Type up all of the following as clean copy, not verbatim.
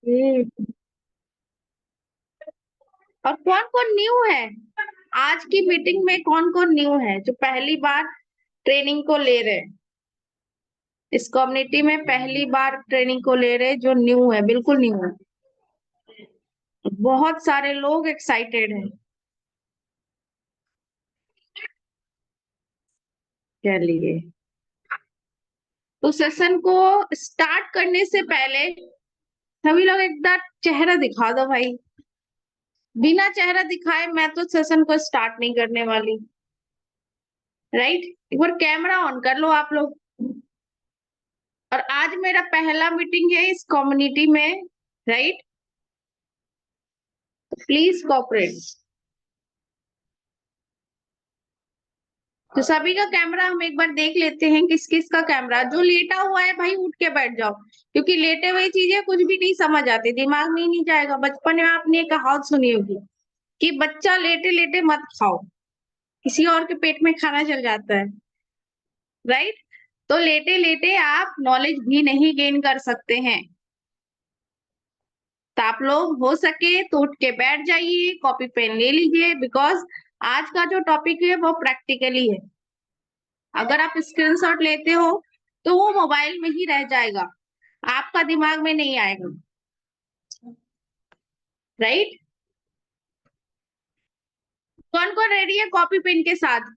हम्म। और कौन कौन न्यू है आज की मीटिंग में? कौन कौन न्यू है जो पहली बार ट्रेनिंग को ले रहे हैं? इस कम्युनिटी में पहली बार ट्रेनिंग को ले रहे हैं, जो न्यू है, बिल्कुल न्यू है। बहुत सारे लोग एक्साइटेड हैं। चलिए, तो सेशन को स्टार्ट करने से पहले सभी लोग एक बार चेहरा दिखा दो भाई। बिना चेहरा दिखाए मैं तो सेशन को स्टार्ट नहीं करने वाली। राइट, एक बार कैमरा ऑन कर लो आप लोग। और आज मेरा पहला मीटिंग है इस कम्युनिटी में। Right, please cooperate. तो सभी का कैमरा हम एक बार देख लेते हैं, किस किस का कैमरा। जो लेटा हुआ है भाई उठ के बैठ जाओ, क्योंकि लेटे हुए चीजें कुछ भी नहीं समझ आती, दिमाग में ही नहीं जाएगा। बचपन में आपने एक कहावत सुनी होगी कि बच्चा लेटे लेटे मत खाओ, किसी और के पेट में खाना चल जाता है। राइट, तो लेटे लेटे आप नॉलेज भी नहीं गेन कर सकते हैं। तो आप लोग हो सके तो उठ के बैठ जाइए, कॉपी पेन ले लीजिए, बिकॉज आज का जो टॉपिक है वो प्रैक्टिकली है। अगर आप स्क्रीनशॉट लेते हो तो वो मोबाइल में ही रह जाएगा, आपका दिमाग में नहीं आएगा। राइट, कौन कौन रेडी है कॉपी पेन के साथ?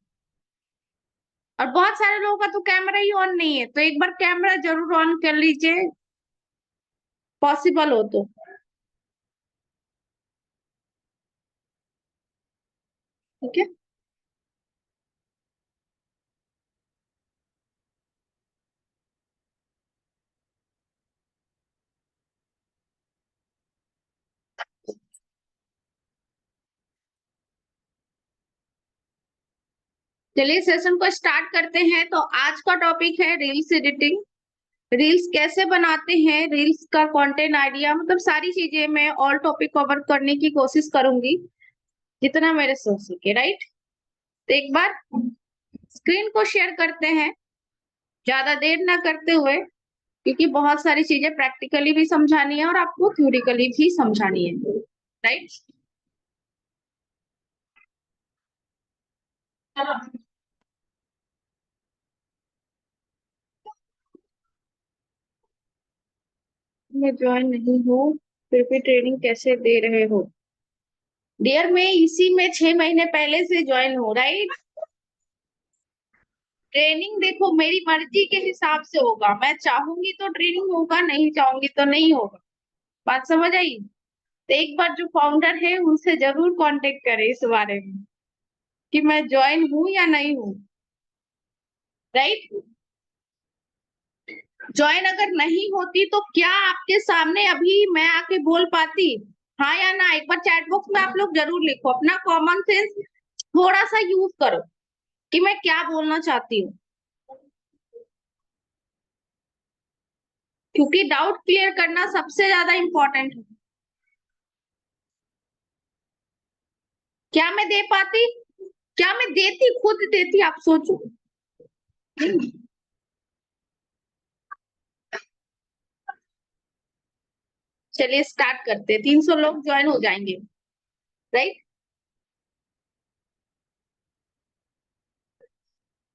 और बहुत सारे लोगों का तो कैमरा ही ऑन नहीं है, तो एक बार कैमरा जरूर ऑन कर लीजिए, पॉसिबल हो तो। ठीक है, चलिए सेशन को स्टार्ट करते हैं। तो आज का टॉपिक है रील्स एडिटिंग। रील्स कैसे बनाते हैं, रील्स का कंटेंट आइडिया, मतलब सारी चीजें मैं ऑल टॉपिक कवर करने की कोशिश करूंगी जितना मेरे सोच सके। राइट, तो एक बार स्क्रीन को शेयर करते हैं, ज्यादा देर ना करते हुए, क्योंकि बहुत सारी चीजें प्रैक्टिकली भी समझानी है और आपको थ्योरिकली भी समझानी है। राइट, मैं ज्वाइन नहीं हूँ, फिर भी ट्रेनिंग कैसे दे रहे हो? डियर, मैं इसी में 6 महीने पहले से ज्वाइन हूँ। राइट, ट्रेनिंग देखो मेरी मर्जी के हिसाब से होगा, मैं चाहूंगी तो ट्रेनिंग होगा, नहीं चाहूंगी तो नहीं होगा। बात समझ आई? तो एक बार जो फाउंडर है उनसे जरूर कांटेक्ट करें इस बारे में कि मैं ज्वाइन हूँ या नहीं हूँ। राइट, ज्वाइन अगर नहीं होती तो क्या आपके सामने अभी मैं आके बोल पाती? हाँ या ना? एक बार चैट बॉक्स में आप लोग जरूर लिखो, अपना कॉमन सेंस थोड़ा सा यूज करो कि मैं क्या बोलना चाहती हूँ, क्योंकि डाउट क्लियर करना सबसे ज्यादा इंपॉर्टेंट है। क्या मैं दे पाती? क्या मैं देती, खुद देती, आप सोचो। चलिए स्टार्ट करते हैं, 300 लोग ज्वाइन हो जाएंगे। Right,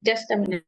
just a minute.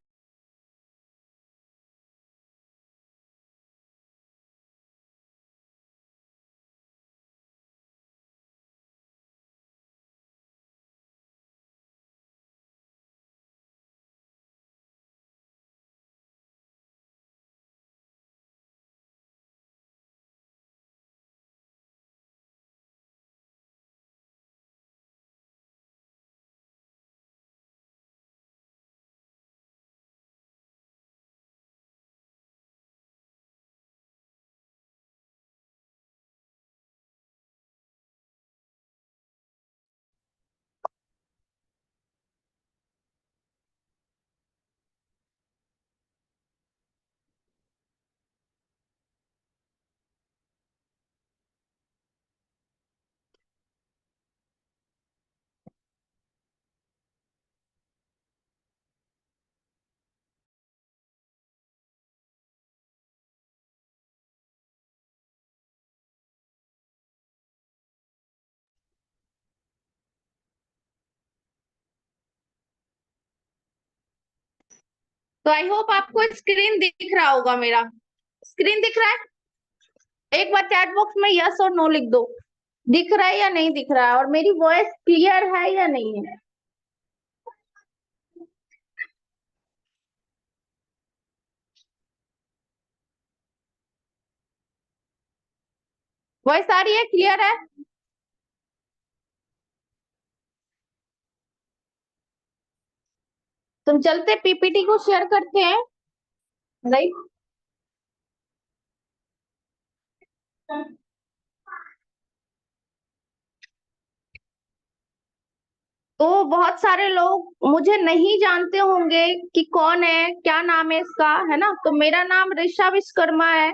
तो आई होप आपको स्क्रीन दिख रहा होगा। मेरा स्क्रीन दिख रहा है? एक बार चैट बॉक्स में यस और नो लिख दो, दिख रहा है या नहीं दिख रहा है, और मेरी वॉइस क्लियर है या नहीं है। वॉइस आ रही है, क्लियर है? तुम चलते पीपीटी को शेयर करते हैं, राइट? तो बहुत सारे लोग मुझे नहीं जानते होंगे कि कौन है, क्या नाम है इसका, है ना? तो मेरा नाम ऋषा विश्वकर्मा है,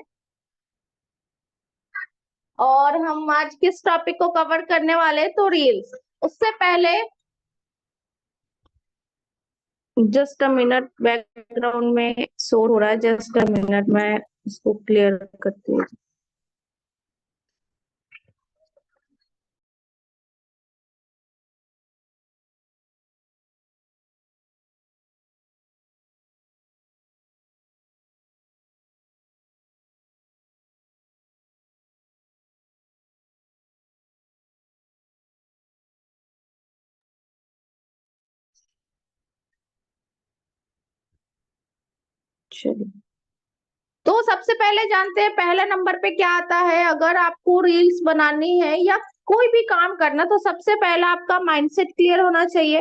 और हम आज किस टॉपिक को कवर करने वाले हैं, तो रील्स। उससे पहले जस्ट अ मिनट, बैकग्राउंड में शोर हो रहा है, जस्ट अ मिनट, मैं इसको क्लियर करती हूँ। चलिए, तो सबसे पहले जानते हैं पहला नंबर पे क्या आता है। अगर आपको रील्स बनानी है या कोई भी काम करना, तो सबसे पहला आपका माइंडसेट क्लियर होना चाहिए।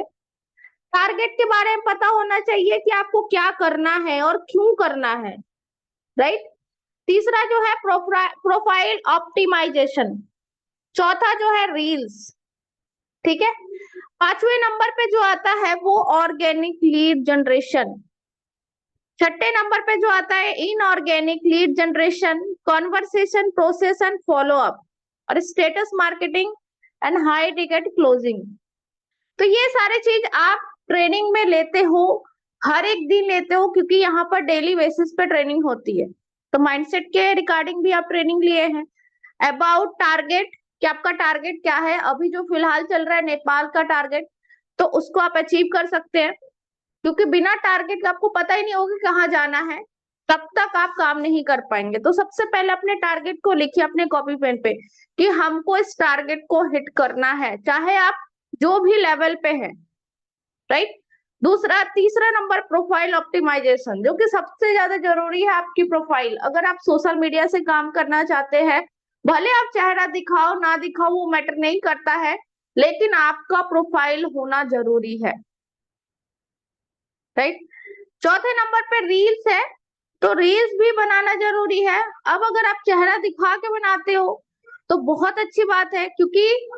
टारगेट के बारे में पता होना चाहिए कि आपको क्या करना है और क्यों करना है, राइट? तीसरा जो है प्रोफाइल ऑप्टिमाइजेशन। चौथा जो है रील्स, ठीक है। पांचवें नंबर पे जो आता है वो ऑर्गेनिक लीड जनरेशन। छठे नंबर पे जो आता है inorganic lead generation, conversation process and follow up, और status marketing and high ticket closing. तो ये सारे चीज आप ट्रेनिंग में लेते हो, हर एक दिन लेते हो, क्योंकि यहाँ पर डेली बेसिस पे ट्रेनिंग होती है। तो माइंडसेट के रिगार्डिंग भी आप ट्रेनिंग लिए हैं। अबाउट टारगेट, कि आपका टारगेट क्या है, अभी जो फिलहाल चल रहा है नेपाल का टारगेट, तो उसको आप अचीव कर सकते हैं। क्योंकि बिना टारगेट के आपको पता ही नहीं होगा कहाँ जाना है, तब तक आप काम नहीं कर पाएंगे। तो सबसे पहले अपने टारगेट को लिखिए अपने कॉपी पेन पे, कि हमको इस टारगेट को हिट करना है, चाहे आप जो भी लेवल पे है, राइट? दूसरा, तीसरा नंबर प्रोफाइल ऑप्टिमाइजेशन, जो कि सबसे ज्यादा जरूरी है। आपकी प्रोफाइल, अगर आप सोशल मीडिया से काम करना चाहते हैं, भले आप चेहरा दिखाओ ना दिखाओ वो मैटर नहीं करता है, लेकिन आपका प्रोफाइल होना जरूरी है, राइट? चौथे नंबर पे रील्स है, तो रील्स भी बनाना जरूरी है। अब अगर आप चेहरा दिखा के बनाते हो तो बहुत अच्छी बात है, क्योंकि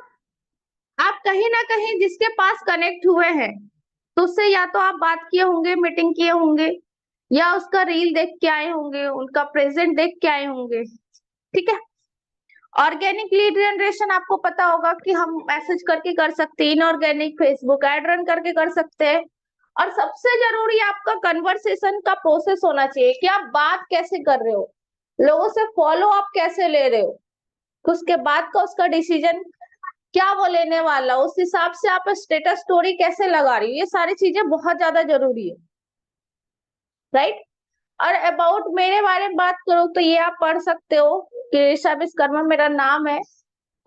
आप कहीं ना कहीं जिसके पास कनेक्ट हुए हैं, तो उससे या तो आप बात किए होंगे, मीटिंग किए होंगे, या उसका रील देख के आए होंगे, उनका प्रेजेंट देख के आए होंगे, ठीक है। ऑर्गेनिक लीड जनरेशन, आपको पता होगा कि हम मैसेज करके कर सकते हैं, इनऑर्गेनिक फेसबुक एड रन करके कर सकते हैं। और सबसे जरूरी आपका कन्वर्सेशन का प्रोसेस होना चाहिए, कि आप बात कैसे कर रहे हो, लोगों से फॉलो अप कैसे ले रहे हो, उसके बाद का उसका डिसीजन क्या वो लेने वाला, उस हिसाब से आप स्टेटस स्टोरी कैसे लगा रही हो, ये सारी चीजें बहुत ज्यादा जरूरी है, राइट? और अबाउट मेरे बारे में बात करो तो ये आप पढ़ सकते हो कि ऋषा विश्वकर्मा मेरा नाम है,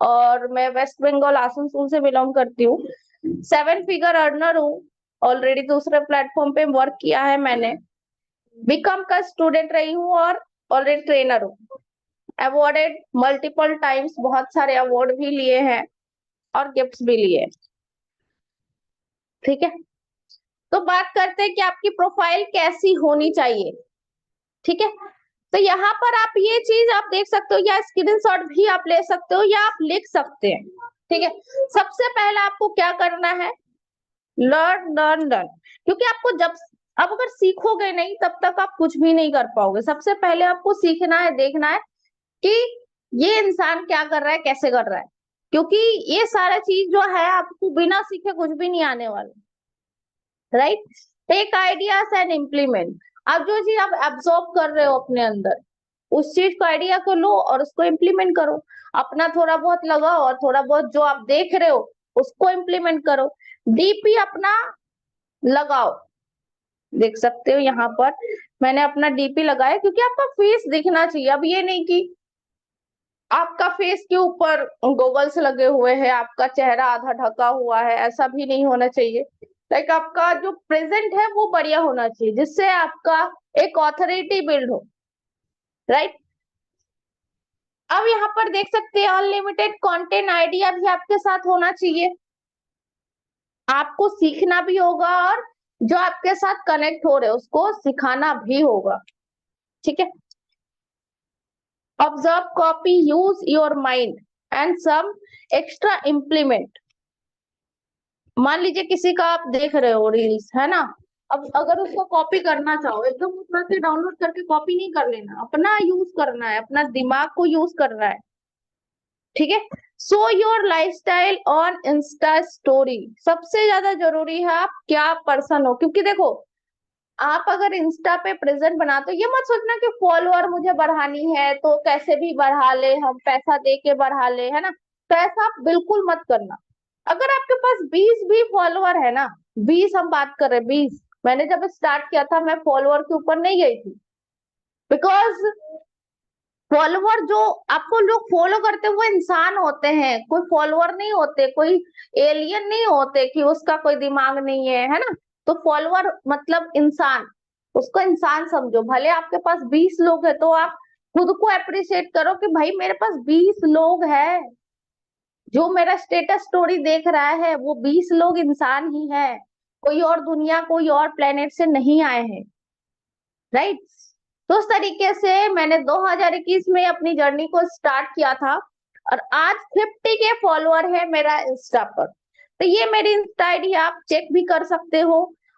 और मैं वेस्ट बंगाल आसनसोल से बिलोंग करती हूँ। 7 फिगर अर्नर हूँ, ऑलरेडी दूसरे प्लेटफॉर्म पे वर्क किया है मैंने, बीकॉम का स्टूडेंट रही हूँ, और ऑलरेडी ट्रेनर हूँ। अवॉर्डेड मल्टीपल टाइम्स, बहुत सारे अवार्ड भी लिए हैं और गिफ्ट्स भी लिए हैं, ठीक है। तो बात करते हैं कि आपकी प्रोफाइल कैसी होनी चाहिए, ठीक है। तो यहाँ पर आप ये चीज आप देख सकते हो, या स्क्रीनशॉट भी आप ले सकते हो, या आप लिख सकते हैं, ठीक है। सबसे पहले आपको क्या करना है, लर्न लर्न लर्न। क्योंकि आपको जब, अब अगर सीखोगे नहीं तब तक आप कुछ भी नहीं कर पाओगे। सबसे पहले आपको सीखना है, देखना है कि ये इंसान क्या कर रहा है, कैसे कर रहा है, क्योंकि ये सारा चीज जो है आपको बिना सीखे कुछ भी नहीं आने वाला, right? Take ideas and implement. आप जो चीज आप एब्सॉर्ब कर रहे हो अपने अंदर, उस चीज को आइडिया को लो और उसको इम्प्लीमेंट करो। अपना थोड़ा बहुत लगाओ, और थोड़ा बहुत जो आप देख रहे हो उसको इम्प्लीमेंट करो। डीपी अपना लगाओ, देख सकते हो यहाँ पर मैंने अपना डीपी लगाया, क्योंकि आपका फेस दिखना चाहिए। अब ये नहीं कि आपका फेस के ऊपर गॉगल्स लगे हुए हैं, आपका चेहरा आधा ढका हुआ है, ऐसा भी नहीं होना चाहिए। लाइक आपका जो प्रेजेंट है वो बढ़िया होना चाहिए, जिससे आपका एक ऑथोरिटी बिल्ड हो, राइट। अब यहाँ पर देख सकते हैं अनलिमिटेड कंटेंट आइडिया भी आपके साथ होना चाहिए। आपको सीखना भी होगा और जो आपके साथ कनेक्ट हो रहे हैं उसको सिखाना भी होगा, ठीक है। Observe, copy, use your mind and some extra implement. मान लीजिए किसी का आप देख रहे हो रील्स, है ना। अब अगर उसको कॉपी करना चाहो, एकदम उसमें से डाउनलोड करके कॉपी नहीं कर लेना, अपना यूज करना है, अपना दिमाग को यूज करना है, ठीक है। Show your lifestyle on Insta story. सबसे ज्यादा जरूरी है आप क्या पर्सन हो, क्योंकि देखो आप अगर इंस्टा पे प्रेजेंट बनाते हो, ये मत सोचना कि फॉलोअर मुझे बढ़ानी है तो कैसे भी बढ़ा ले, हम पैसा दे के बढ़ा ले, है ना। तो ऐसा आप बिल्कुल मत करना। अगर आपके पास 20 भी फॉलोअर है ना, 20 हम बात कर रहे हैं, 20। मैंने जब स्टार्ट किया था मैं फॉलोअर के ऊपर नहीं गई थी, बिकॉज फॉलोअर जो आपको लोग फॉलो करते हैं वो इंसान होते हैं, कोई फॉलोअर नहीं होते, कोई एलियन नहीं होते कि उसका कोई दिमाग नहीं है ना। तो फॉलोअर मतलब इंसान, उसको इंसान समझो। भले आपके पास 20 लोग है तो आप खुद को अप्रिशिएट करो कि भाई मेरे पास 20 लोग हैं, जो मेरा स्टेटस स्टोरी देख रहा है वो 20 लोग इंसान ही है, कोई और दुनिया कोई और प्लेनेट से नहीं आए हैं, राइट। तो उस तरीके से मैंने 2021 में अपनी जर्नी को स्टार्ट किया था और आज 50 के फॉलोअर है मेरा इंस्टा पर। तो ये मेरी इंस्टा आईडी आप चेक भी कर सकते हो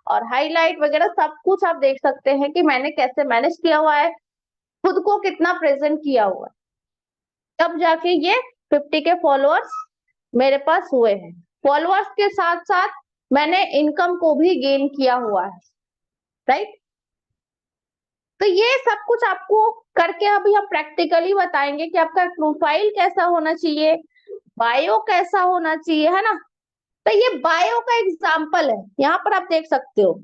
और हाईलाइट वगैरह सब कुछ आप देख सकते हैं कि मैंने कैसे मैनेज किया हुआ है, खुद को कितना प्रेजेंट किया हुआ है, तब जाके ये 50 के फॉलोअर्स मेरे पास हुए हैं। फॉलोअर्स के साथ साथ मैंने इनकम को भी गेन किया हुआ है, राइट। तो ये सब कुछ आपको करके अभी हम प्रैक्टिकली बताएंगे कि आपका प्रोफाइल कैसा होना चाहिए, बायो कैसा होना चाहिए, है ना। तो ये बायो का एग्जाम्पल है, यहाँ पर आप देख सकते हो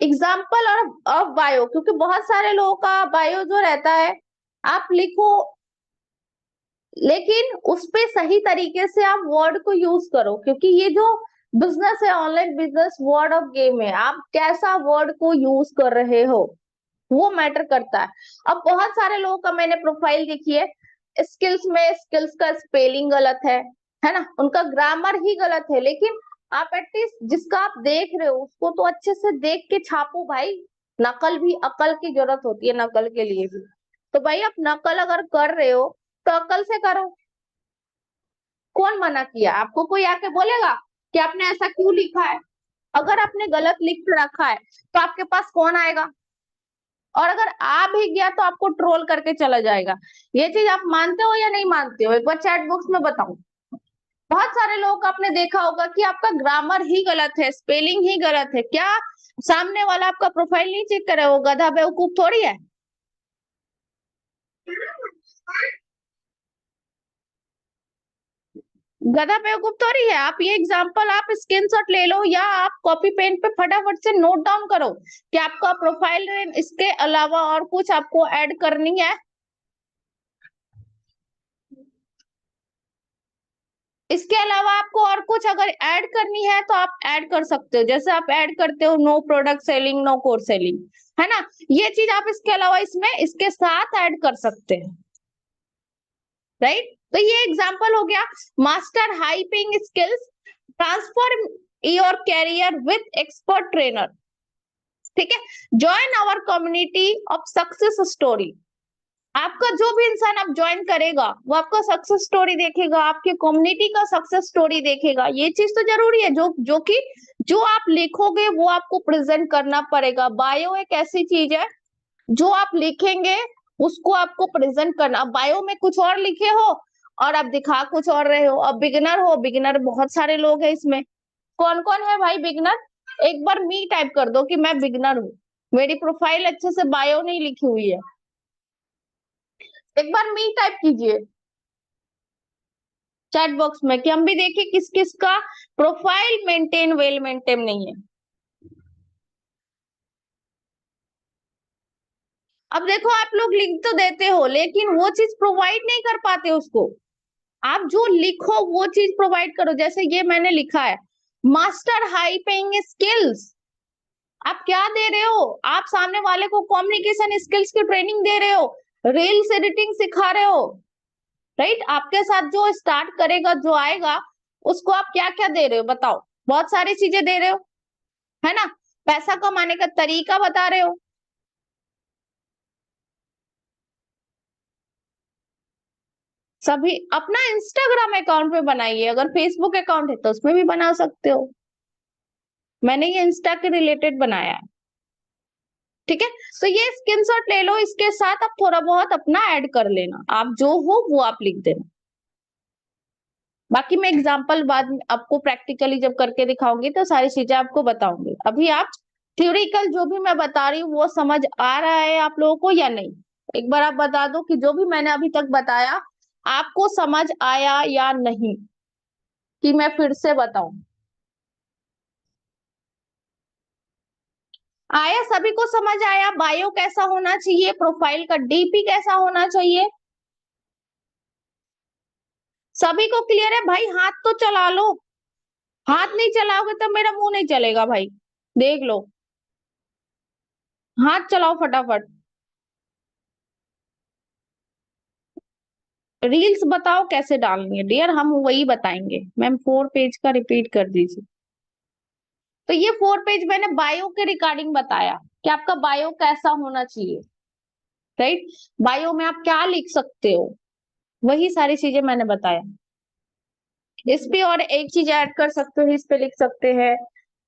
एग्जाम्पल और ऑफ बायो, क्योंकि बहुत सारे लोगों का बायो जो रहता है आप लिखो, लेकिन उस पे सही तरीके से आप वर्ड को यूज करो, क्योंकि ये जो बिजनेस है, online business word of game है, आप कैसा वर्ड को यूज कर रहे हो वो मैटर करता है। अब बहुत सारे लोगों का मैंने प्रोफाइल देखी है, स्किल्स में स्किल्स का स्पेलिंग गलत है ना, उनका ग्रामर ही गलत है, लेकिन आप एटलीस्ट जिसका आप देख रहे हो उसको तो अच्छे से देख के छापो भाई। नकल भी अकल की जरूरत होती है, नकल के लिए भी। तो भाई आप नकल अगर कर रहे हो तो अकल से करो। कौन मना किया आपको, कोई आके बोलेगा कि आपने ऐसा क्यों लिखा है। अगर आपने गलत लिख के रखा है तो आपके पास कौन आएगा, और अगर आ भी गया तो आपको ट्रोल करके चला जाएगा। ये चीज आप मानते हो या नहीं मानते हो, एक बार चैट बॉक्स में बताओ। बहुत सारे लोग का आपने देखा होगा कि आपका ग्रामर ही गलत है, स्पेलिंग ही गलत है, क्या सामने वाला आपका प्रोफाइल नहीं चेक करे, वो गधा बेवकूफ थोड़ी है। गधा बेवकूफ थोड़ी है। आप ये एग्जांपल आप स्क्रीनशॉट ले लो या आप कॉपी पेन पे फटाफट से नोट डाउन करो कि आपका प्रोफाइल में इसके अलावा और कुछ आपको ऐड करनी है। इसके अलावा आपको और कुछ अगर ऐड करनी है तो आप ऐड कर सकते हो, जैसे आप ऐड करते हो no product selling, no course selling, है ना। ये चीज आप इसके अलावा इसमें इसके साथ ऐड कर सकते हैं, राइट। तो ये एग्जांपल हो गया। Master hyping skills, transform your career with expert trainer, ठीक है। Join our community of success story. आपका जो भी इंसान आप ज्वाइन करेगा वो आपका सक्सेस स्टोरी देखेगा, आपके कम्युनिटी का सक्सेस स्टोरी देखेगा। ये चीज तो जरूरी है, जो कि जो आप लिखोगे वो आपको प्रेजेंट करना पड़ेगा। बायो एक ऐसी चीज है जो आप लिखेंगे उसको आपको प्रेजेंट करना। अब बायो में कुछ और लिखे हो और आप दिखा कुछ और रहे हो। अब बिगिनर हो, बिगिनर बहुत सारे लोग हैं इसमें। कौन कौन है भाई बिगिनर, एक बार मी टाइप कर दो कि मैं बिगिनर हूँ। मेरी प्रोफाइल अच्छे से बायो नहीं लिखी हुई है, एक बार मी टाइप कीजिए चैट बॉक्स में कि हम भी देखें किस किस का प्रोफाइल मेंटेन वेल मेंटेन नहीं है। अब देखो आप लोग लिख तो देते हो लेकिन वो चीज प्रोवाइड नहीं कर पाते उसको। आप जो लिखो वो चीज प्रोवाइड करो। जैसे ये मैंने लिखा है, मास्टर हाई पेइंग स्किल्स। आप क्या दे रहे हो? आप सामने वाले को कम्युनिकेशन स्किल्स की ट्रेनिंग दे रहे हो, रील्स एडिटिंग सिखा रहे हो, राइट। आपके साथ जो स्टार्ट करेगा, जो आएगा, उसको आप क्या क्या दे रहे हो बताओ? बहुत सारी चीजें दे रहे हो, है ना। पैसा कमाने का तरीका बता रहे हो। सभी अपना इंस्टाग्राम अकाउंट पे बनाइए, अगर फेसबुक अकाउंट है तो उसमें भी बना सकते हो। मैंने ये इंस्टा के रिलेटेड बनाया है, ठीक है। तो ये स्क्रीनशॉट ले लो, इसके साथ आप थोड़ा बहुत अपना ऐड कर लेना, आप जो हो वो आप लिख देना। बाकी मैं एग्जांपल बाद में आपको प्रैक्टिकली जब करके दिखाऊंगी तो सारी चीजें आपको बताऊंगी। अभी आप थ्योरिकल जो भी मैं बता रही हूँ वो समझ आ रहा है आप लोगों को या नहीं? एक बार आप बता दो कि जो भी मैंने अभी तक बताया आपको समझ आया या नहीं, कि मैं फिर से बताऊं। आया? सभी को समझ आया? बायो कैसा होना चाहिए, प्रोफाइल का डीपी कैसा होना चाहिए, सभी को क्लियर है भाई? हाथ तो चला लो। हाथ नहीं चलाओगे तो मेरा मुंह नहीं चलेगा भाई। देख लो, हाथ चलाओ फटाफट। रील्स बताओ कैसे डालनी है डियर, हम वही बताएंगे। मैम 4 पेज का रिपीट कर दीजिए। तो ये 4 पेज मैंने बायो के रिगार्डिंग बताया कि आपका बायो कैसा होना चाहिए, राइट। बायो में आप क्या लिख सकते हो, वही सारी चीजें मैंने बताया। इस पे और एक चीज ऐड कर सकते हो, इस पे लिख सकते हैं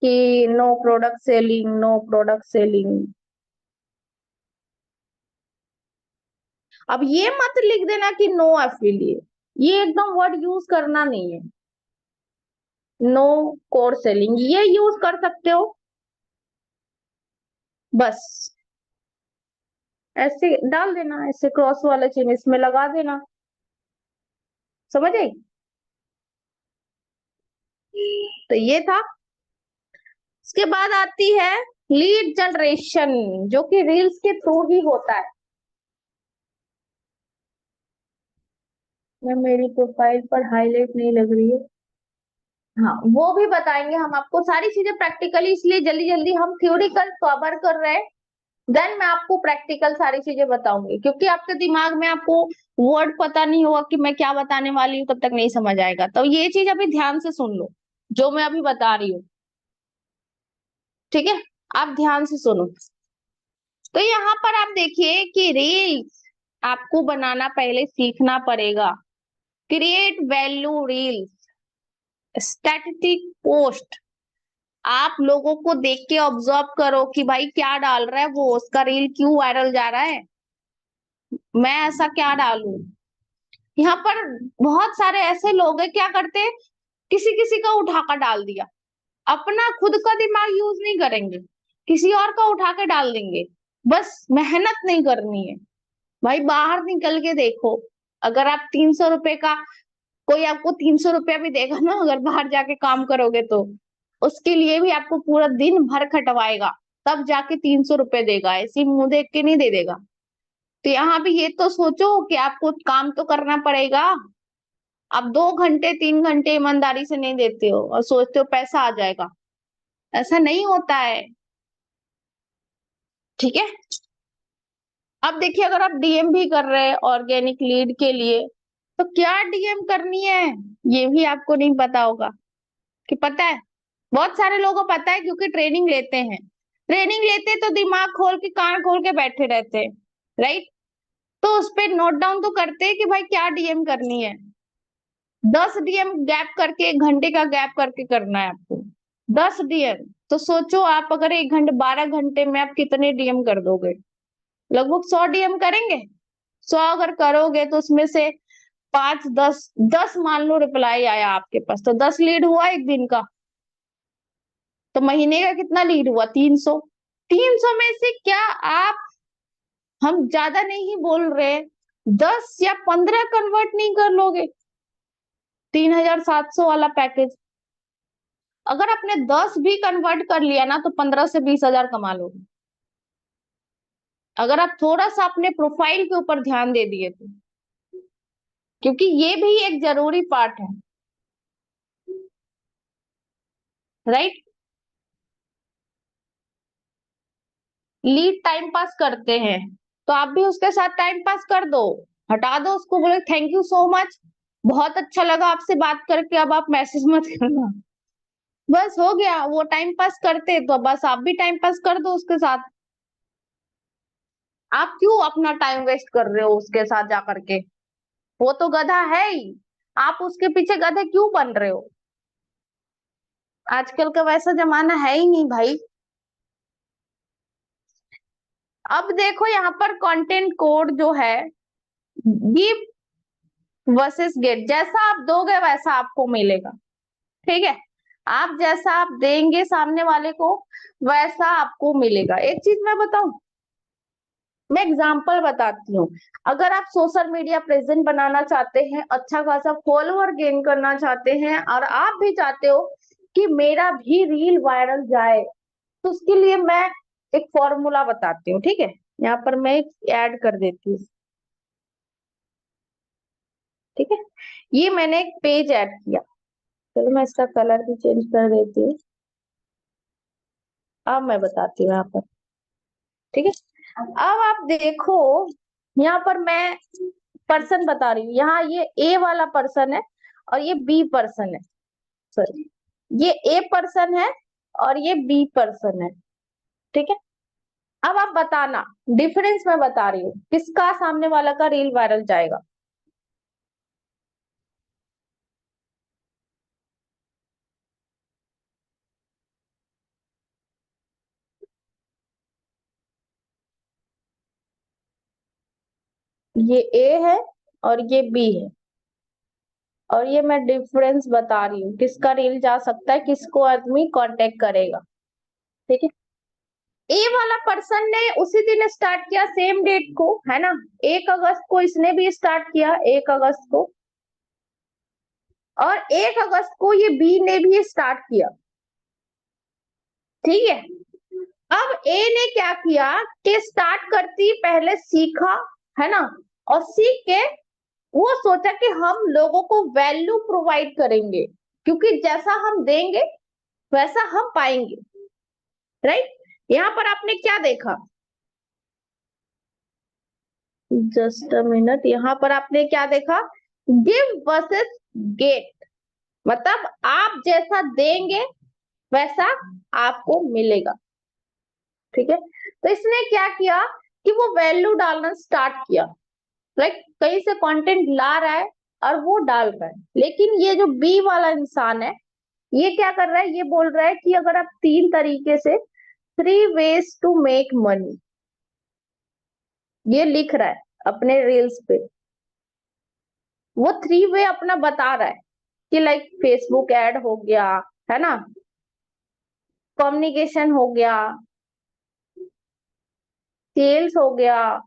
कि no product selling, no product selling. अब ये मत लिख देना कि नो एफिलिएट, ये एकदम वर्ड यूज करना नहीं है। नो कोर सेलिंग ये यूज कर सकते हो, बस ऐसे डाल देना, ऐसे क्रॉस वाला चिन्ह इसमें लगा देना। समझ आई? तो ये था। इसके बाद आती है लीड जनरेशन, जो कि रील्स के थ्रू ही होता है। मैं मेरी प्रोफाइल पर हाईलाइट नहीं लग रही है। हाँ वो भी बताएंगे हम आपको सारी चीजें प्रैक्टिकली, इसलिए जल्दी जल्दी हम थ्योरिकल कवर कर रहे हैं, देन मैं आपको प्रैक्टिकल सारी चीजें बताऊंगी। क्योंकि आपके दिमाग में आपको वर्ड पता नहीं होगा कि मैं क्या बताने वाली हूँ, तब तक नहीं समझ आएगा। तो ये चीज अभी ध्यान से सुन लो जो मैं अभी बता रही हूँ, ठीक है। आप ध्यान से सुनो। तो यहाँ पर आप देखिए कि रील्स आपको बनाना पहले सीखना पड़ेगा। Create value reels, static post. आप लोगों को देख के ऑब्जर्व करो कि भाई क्या डाल रहा है वो, उसका रील क्यों वायरल जा रहा है, मैं ऐसा क्या डालूं। यहाँ पर बहुत सारे ऐसे लोग हैं, क्या करते हैं, किसी किसी का उठाकर डाल दिया, अपना खुद का दिमाग यूज नहीं करेंगे, किसी और का उठा के डाल देंगे। बस मेहनत नहीं करनी है भाई। बाहर निकल के देखो, अगर आप 300 रुपए का, कोई आपको 300 रुपया भी देगा ना, अगर बाहर जाके काम करोगे तो उसके लिए भी आपको पूरा दिन भर खटवाएगा, तब जाके 300 रुपए देगा, ऐसे ही मुंह देख के नहीं दे देगा। तो यहाँ भी ये तो सोचो कि आपको काम तो करना पड़ेगा। आप 2 घंटे 3 घंटे ईमानदारी से नहीं देते हो और सोचते हो पैसा आ जाएगा, ऐसा नहीं होता है, ठीक है। अब देखिए, अगर आप डीएम भी कर रहे हैं ऑर्गेनिक लीड के लिए, तो क्या डीएम करनी है ये भी आपको नहीं पता होगा। कि पता है, बहुत सारे लोगों को पता है क्योंकि ट्रेनिंग लेते हैं। ट्रेनिंग लेते तो दिमाग खोल के कान खोल के बैठे रहते हैं, राइट। तो उस पे नोट डाउन तो करते हैं कि भाई क्या डीएम करनी है। 10 डीएम गैप करके, 1 घंटे का गैप करके करना है आपको, 10 डीएम। तो सोचो आप अगर 1 घंटे 12 घंटे में आप कितने डीएम कर दोगे? लगभग 100 डीएम करेंगे। 100 अगर करोगे तो उसमें से 5 10 10 मान लो रिप्लाई आया आपके पास, तो 10 लीड हुआ एक दिन का। तो महीने का कितना लीड हुआ? 300। 300 में से क्या आप, हम ज्यादा नहीं बोल रहे, 10 या 15 कन्वर्ट नहीं कर लोगे? 3700 वाला पैकेज, अगर आपने 10 भी कन्वर्ट कर लिया ना तो 15 से 20 हजार कमा लोगे। अगर आप थोड़ा सा अपने प्रोफाइल के ऊपर ध्यान दे दिए तो, क्योंकि ये भी एक जरूरी पार्ट है, राइट। लीड टाइम पास करते हैं तो आप भी उसके साथ टाइम पास कर दो, हटा दो उसको, बोले थैंक यू सो मच, बहुत अच्छा लगा आपसे बात करके, अब आप मैसेज मत करना। बस हो गया, वो टाइम पास करते तो बस आप भी टाइम पास कर दो उसके साथ। आप क्यों अपना टाइम वेस्ट कर रहे हो उसके साथ जा करके? वो तो गधा है ही, आप उसके पीछे गधे क्यों बन रहे हो? आजकल का वैसा जमाना है ही नहीं भाई। अब देखो यहाँ पर कंटेंट कोड जो है, गिव वर्सेस गेट, जैसा आप दोगे वैसा आपको मिलेगा, ठीक है। आप जैसा आप देंगे सामने वाले को वैसा आपको मिलेगा। एक चीज मैं बताऊं, मैं एग्जांपल बताती हूँ। अगर आप सोशल मीडिया प्रेजेंट बनाना चाहते हैं, अच्छा खासा फॉलोअर गेन करना चाहते हैं, और आप भी चाहते हो कि मेरा भी रील वायरल जाए, तो उसके लिए मैं एक फॉर्मूला बताती हूँ, ठीक है। यहाँ पर मैं ऐड कर देती हूँ, ठीक है। ये मैंने एक पेज ऐड किया, चलो मैं इसका कलर भी चेंज कर देती हूँ। अब मैं बताती हूँ यहाँ पर, ठीक है। अब आप देखो, यहाँ पर मैं पर्सन बता रही हूँ, यहाँ ये ए वाला पर्सन है और ये बी पर्सन है, सॉरी, ये ए पर्सन है और ये बी पर्सन है, ठीक है। अब आप बताना, डिफरेंस मैं बता रही हूँ, किसका सामने वाला का रील वायरल जाएगा। ये ए है और ये बी है, और ये मैं डिफरेंस बता रही हूँ किसका रील जा सकता है, किसको आदमी कांटेक्ट करेगा, ठीक है। ए वाला पर्सन ने उसी दिन स्टार्ट किया, सेम डेट को, है ना, 1 अगस्त को इसने भी स्टार्ट किया, 1 अगस्त को, और 1 अगस्त को ये बी ने भी स्टार्ट किया, ठीक है। अब ए ने क्या किया कि स्टार्ट करती पहले सीखा, है ना, और सीख के वो सोचा कि हम लोगों को वैल्यू प्रोवाइड करेंगे, क्योंकि जैसा हम देंगे वैसा हम पाएंगे, राइट। यहाँ पर आपने क्या देखा, जस्ट अ मिनट, यहाँ पर आपने क्या देखा, गिव वर्सेस गेट, मतलब आप जैसा देंगे वैसा आपको मिलेगा, ठीक है। तो इसने क्या किया कि वो वैल्यू डालना स्टार्ट किया, लाइक कहीं से कंटेंट ला रहा है और वो डाल रहा है। लेकिन ये जो बी वाला इंसान है, ये क्या कर रहा है, ये बोल रहा है कि अगर आप 3 तरीके से, 3 ways टू मेक मनी, ये लिख रहा है अपने रील्स पे। वो 3 वे अपना बता रहा है कि लाइक फेसबुक ऐड हो गया, है ना, कम्युनिकेशन हो गया, सेल्स हो गया,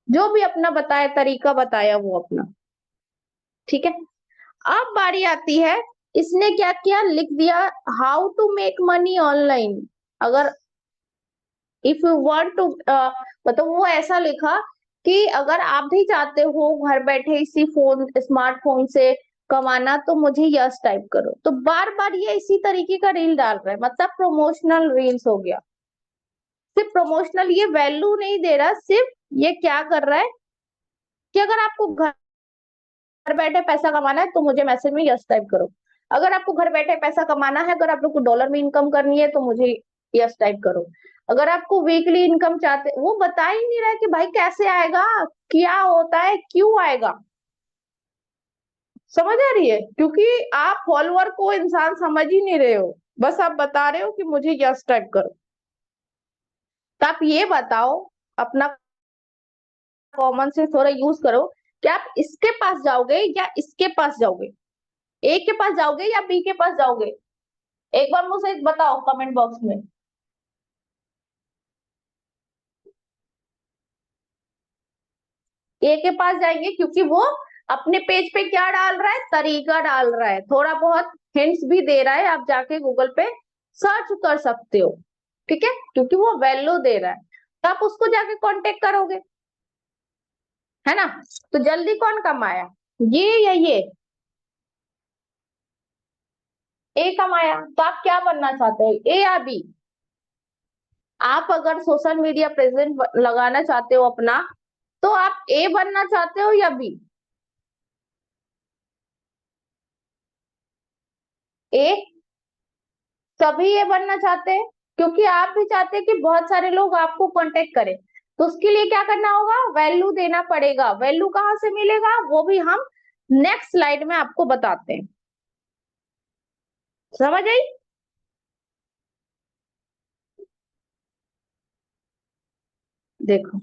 जो भी अपना बताया तरीका बताया वो अपना, ठीक है। अब बारी आती है, इसने क्या किया, लिख दिया how to make money online. अगर इफ यू वांट टू, मतलब वो ऐसा लिखा कि अगर आप भी चाहते हो घर बैठे इसी फोन, स्मार्टफोन से कमाना, तो मुझे यस टाइप करो। तो बार बार ये इसी तरीके का रील डाल रहा है, मतलब प्रमोशनल रील्स हो गया। सिर्फ प्रमोशनल, ये वैल्यू नहीं दे रहा, सिर्फ ये क्या कर रहा है कि अगर आपको घर बैठे पैसा कमाना है तो मुझे मैसेज में यस टाइप करो। अगर आपको घर बैठे पैसा कमाना है, अगर आप लोग को डॉलर में इनकम करनी है तो मुझे यस टाइप करो। अगर आपको वीकली इनकम चाहते, वो बता ही नहीं रहा है कि भाई कैसे आएगा, क्या होता है, क्यों आएगा। समझ आ रही है? क्योंकि आप फॉलोअर को इंसान समझ ही नहीं रहे हो, बस आप बता रहे हो कि मुझे यस टाइप करो। तो आप ये बताओ, अपना कॉमन सेंस थोड़ा यूज करो, कि आप इसके पास जाओगे या इसके पास जाओगे, ए के पास जाओगे या बी के पास जाओगे? एक बार मुझे बताओ कमेंट बॉक्स में। ए के पास जाएंगे, क्योंकि वो अपने पेज पे क्या डाल रहा है, तरीका डाल रहा है, थोड़ा बहुत हिंट्स भी दे रहा है, आप जाके गूगल पे सर्च कर सकते हो, ठीक है, क्योंकि वो वैल्यू दे रहा है। तो आप उसको जाके कांटेक्ट करोगे, है ना। तो जल्दी कौन कमाया, ये या ये? ए कमाया। तो आप क्या बनना चाहते हो, ए या बी? आप अगर सोशल मीडिया प्रेजेंट लगाना चाहते हो अपना, तो आप ए बनना चाहते हो या बी? ए। सभी ये बनना चाहते हैं, क्योंकि आप भी चाहते हैं कि बहुत सारे लोग आपको कांटेक्ट करें। तो उसके लिए क्या करना होगा, वैल्यू देना पड़ेगा। वैल्यू कहाँ से मिलेगा, वो भी हम नेक्स्ट स्लाइड में आपको बताते हैं। समझ आई? देखो,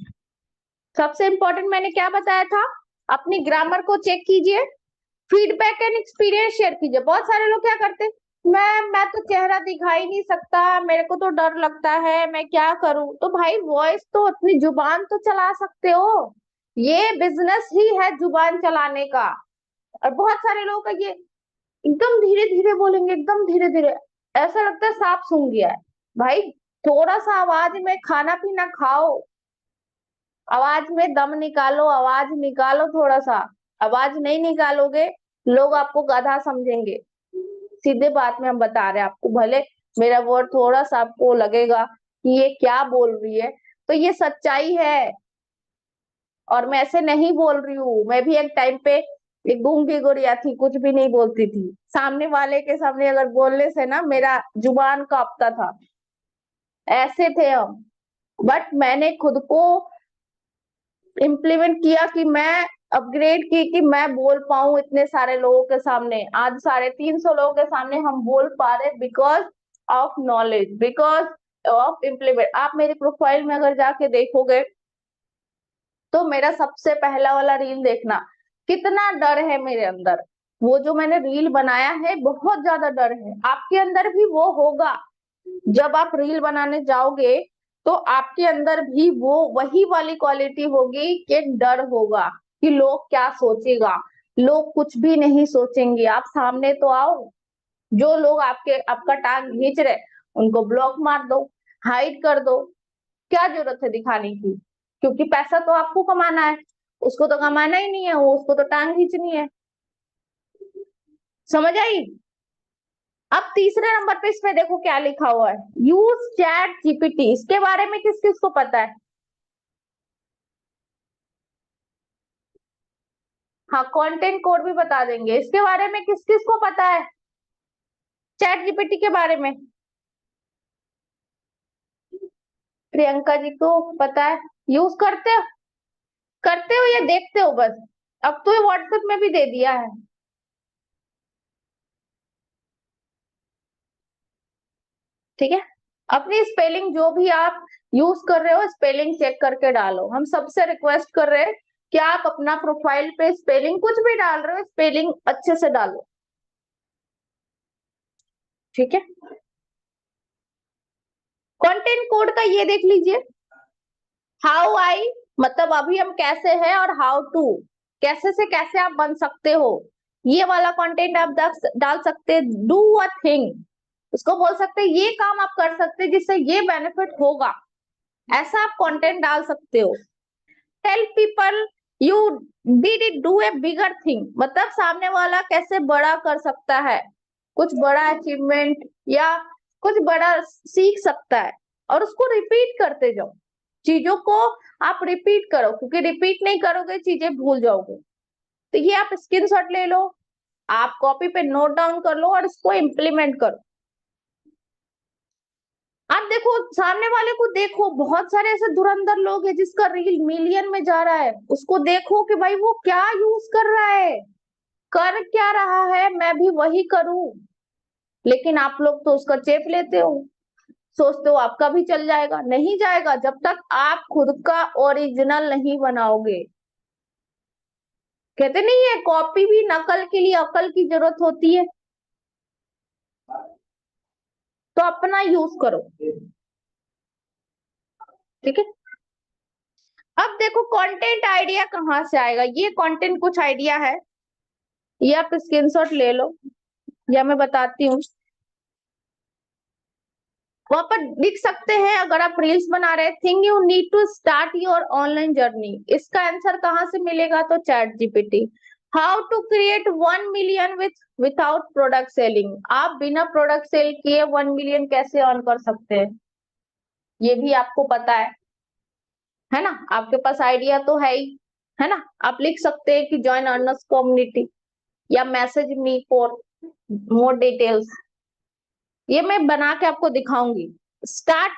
सबसे इंपॉर्टेंट मैंने क्या बताया था, अपनी ग्रामर को चेक कीजिए, फीडबैक एंड एक्सपीरियंस शेयर कीजिए। बहुत सारे लोग क्या करते हैं, मैं तो चेहरा दिखा ही नहीं सकता, मेरे को तो डर लगता है, मैं क्या करूं। तो भाई वॉइस तो, अपनी जुबान तो चला सकते हो, ये बिजनेस ही है जुबान चलाने का। और बहुत सारे लोगों का ये, एकदम धीरे धीरे बोलेंगे, एकदम धीरे धीरे, ऐसा लगता है सांप सूंघ गया है। भाई थोड़ा सा आवाज में खाना पीना खाओ, आवाज में दम निकालो, आवाज निकालो थोड़ा सा। आवाज नहीं निकालोगे, लोग आपको गधा समझेंगे। सीधे बात में हम बता रहे हैं आपको, भले मेरा वर्ड थोड़ा सा आपको लगेगा कि ये क्या बोल रही है, तो ये सच्चाई है। और मैं ऐसे नहीं बोल रही हूँ, मैं भी एक टाइम पे एक गूंगी गुड़िया थी, कुछ भी नहीं बोलती थी। सामने वाले के सामने अगर बोलने से ना मेरा जुबान कांपता था, ऐसे थे हम। बट मैंने खुद को इम्प्लीमेंट किया कि मैं अपग्रेड की कि मैं बोल पाऊं इतने सारे लोगों के सामने। आज 350 लोगों के सामने हम बोल पा रहे, because of knowledge, because of implement. आप मेरी प्रोफाइल में अगर जाके देखोगे, तो मेरा सबसे पहला वाला रील देखना, कितना डर है मेरे अंदर। वो जो मैंने रील बनाया है, बहुत ज्यादा डर है। आपके अंदर भी वो होगा, जब आप रील बनाने जाओगे तो आपके अंदर भी वो वही वाली क्वालिटी होगी कि डर होगा कि लोग क्या सोचेगा। लोग कुछ भी नहीं सोचेंगे, आप सामने तो आओ। जो लोग आपका टांग खींच रहे, उनको ब्लॉक मार दो, हाइड कर दो। क्या जरूरत है दिखाने की, क्योंकि पैसा तो आपको कमाना है, उसको तो कमाना ही नहीं है, वो उसको तो टांग खींचनी है। समझ आई? अब तीसरे नंबर पे इसमें देखो क्या लिखा हुआ है, यूज चैट जीपीटी। इसके बारे में किस किस को पता है? हाँ, कंटेंट कोड भी बता देंगे। इसके बारे में किस किस को पता है, चैट जीपीटी के बारे में? प्रियंका जी को पता है। यूज करते हो या देखते हो बस? अब तो ये व्हाट्सएप में भी दे दिया है। ठीक है, अपनी स्पेलिंग जो भी आप यूज कर रहे हो, स्पेलिंग चेक करके डालो। हम सबसे रिक्वेस्ट कर रहे हैं कि आप अपना प्रोफाइल पे स्पेलिंग कुछ भी डाल रहे हो, स्पेलिंग अच्छे से डालो। ठीक है, कंटेंट कोड का ये देख लीजिए, हाउ आई मतलब अभी हम कैसे हैं, और हाउ टू कैसे से कैसे आप बन सकते हो। ये वाला कंटेंट आप डाल सकते हैं। डू अ थिंग, उसको बोल सकते हैं ये काम आप कर सकते हैं जिससे ये बेनिफिट होगा, ऐसा आप कंटेंट डाल सकते हो। Tell people you did it do a bigger thing, मतलब सामने वाला कैसे बड़ा कर सकता है, कुछ बड़ा अचीवमेंट या कुछ बड़ा सीख सकता है। और उसको रिपीट करते जाओ, चीजों को आप रिपीट करो, क्योंकि रिपीट नहीं करोगे चीजें भूल जाओगे। तो ये आप स्क्रीनशॉट ले लो, आप कॉपी पे नोट डाउन कर लो और इसको इम्प्लीमेंट करो। आप देखो सामने वाले को, देखो बहुत सारे ऐसे धुरंधर लोग हैं जिसका रील मिलियन में जा रहा है, उसको देखो कि भाई वो क्या यूज कर रहा है, कर क्या रहा है, मैं भी वही करूं। लेकिन आप लोग तो उसका चेप लेते हो, सोचते हो आपका भी चल जाएगा। नहीं जाएगा जब तक आप खुद का ओरिजिनल नहीं बनाओगे। कहते नहीं है, कॉपी भी नकल के लिए अकल की जरूरत होती है। तो अपना यूज करो। ठीक है, अब देखो कंटेंट आइडिया कहाँ से आएगा, ये कंटेंट कुछ आइडिया है, ये आप स्क्रीनशॉट ले लो या मैं बताती हूँ। वहां पर लिख सकते हैं, अगर आप रील्स बना रहे think you need to start your online journey, इसका आंसर कहाँ से मिलेगा? तो Chat GPT. How to create 1 million without product selling, आप बिना प्रोडक्ट सेल किए 1 मिलियन कैसे अर्न कर सकते हैं, ये भी आपको पता है ना? आपके पास आइडिया तो है ना? आप लिख सकते हैं कि ज्वाइन अर्नर्स कम्युनिटी या message me for more details, ये मैं बना के आपको दिखाऊंगी। स्टार्ट,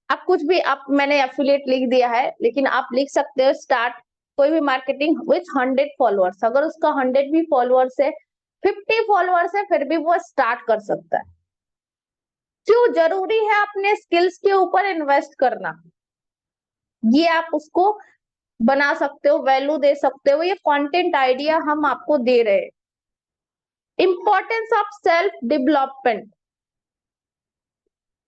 आप कुछ भी, आप मैंने एफिलिएट लिख दिया है, लेकिन आप लिख सकते हो स्टार्ट कोई भी मार्केटिंग विथ 100 फॉलोअर्स, अगर उसका 100 भी फॉलोअर्स है, 50 फॉलोअर्स है, फिर भी वो स्टार्ट कर सकता है। क्यों जरूरी है अपने स्किल्स के ऊपर इन्वेस्ट करना, ये आप उसको बना सकते हो, वैल्यू दे सकते हो, ये कंटेंट आइडिया हम आपको दे रहे हैं। इंपॉर्टेंस ऑफ सेल्फ डेवलपमेंट,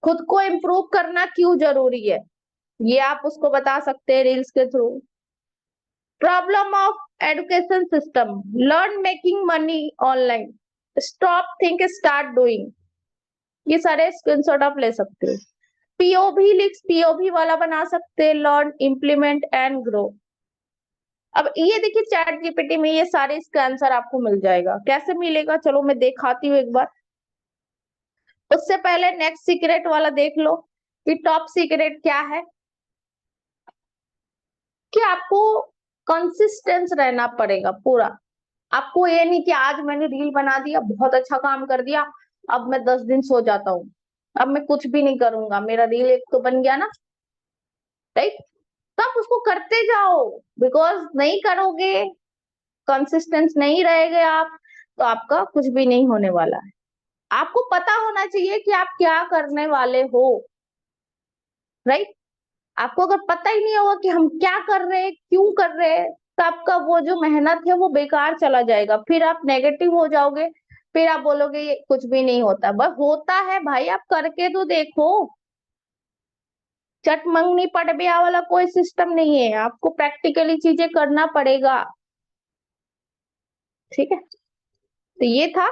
खुद को इम्प्रूव करना क्यों जरूरी है, ये आप उसको बता सकते हैं रील्स के through. Problem of education system, learn making money online, stop think start doing, ये सारे स्क्रीनशॉट आप ले सकते हो। पीओवी लिंक्स, पीओवी वाला बना सकते हैं, लर्न इम्प्लीमेंट एंड ग्रो। अब ये देखिए चैट जीपीटी में ये सारे इसका आंसर आपको मिल जाएगा, कैसे मिलेगा चलो मैं दिखाती हूँ एक बार। उससे पहले नेक्स्ट सीक्रेट वाला देख लो कि टॉप सीक्रेट क्या है, कि आपको कंसिस्टेंस रहना पड़ेगा पूरा। आपको ये नहीं कि आज मैंने रील बना दिया, बहुत अच्छा काम कर दिया, अब मैं 10 दिन सो जाता हूँ, अब मैं कुछ भी नहीं करूंगा, मेरा रील एक तो बन गया ना, राइट? तो आप उसको करते जाओ, बिकॉज नहीं करोगे, कंसिस्टेंस नहीं रहेंगे आप, तो आपका कुछ भी नहीं होने वाला है। आपको पता होना चाहिए कि आप क्या करने वाले हो, राइट? आपको अगर पता ही नहीं होगा कि हम क्या कर रहे हैं, क्यों कर रहे हैं, तो आपका वो जो मेहनत है वो बेकार चला जाएगा, फिर आप नेगेटिव हो जाओगे, फिर आप बोलोगे ये कुछ भी नहीं होता। बस होता है भाई, आप करके तो देखो। चट मंगनी पट ब्याह वाला कोई सिस्टम नहीं है, आपको प्रैक्टिकली चीजें करना पड़ेगा, ठीक है? तो ये था।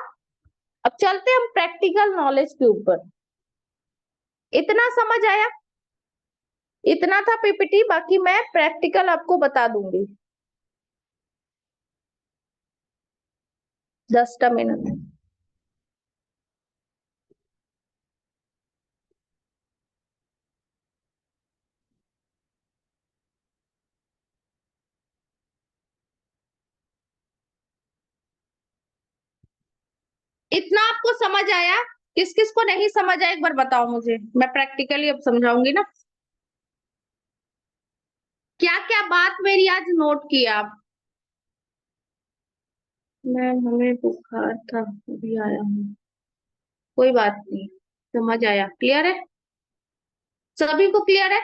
अब चलते हम प्रैक्टिकल नॉलेज के ऊपर। इतना समझ आया? इतना था पीपीटी, बाकी मैं प्रैक्टिकल आपको बता दूंगी। 10 मिनट। इतना आपको समझ आया? किस किस को नहीं समझ आया एक बार बताओ मुझे, मैं प्रैक्टिकली अब समझाऊंगी ना। क्या क्या बात मेरी आज नोट किया आप? मैम हमें बुखार था, अभी आया हूँ। कोई बात नहीं, समझ आया, क्लियर है? सभी को क्लियर है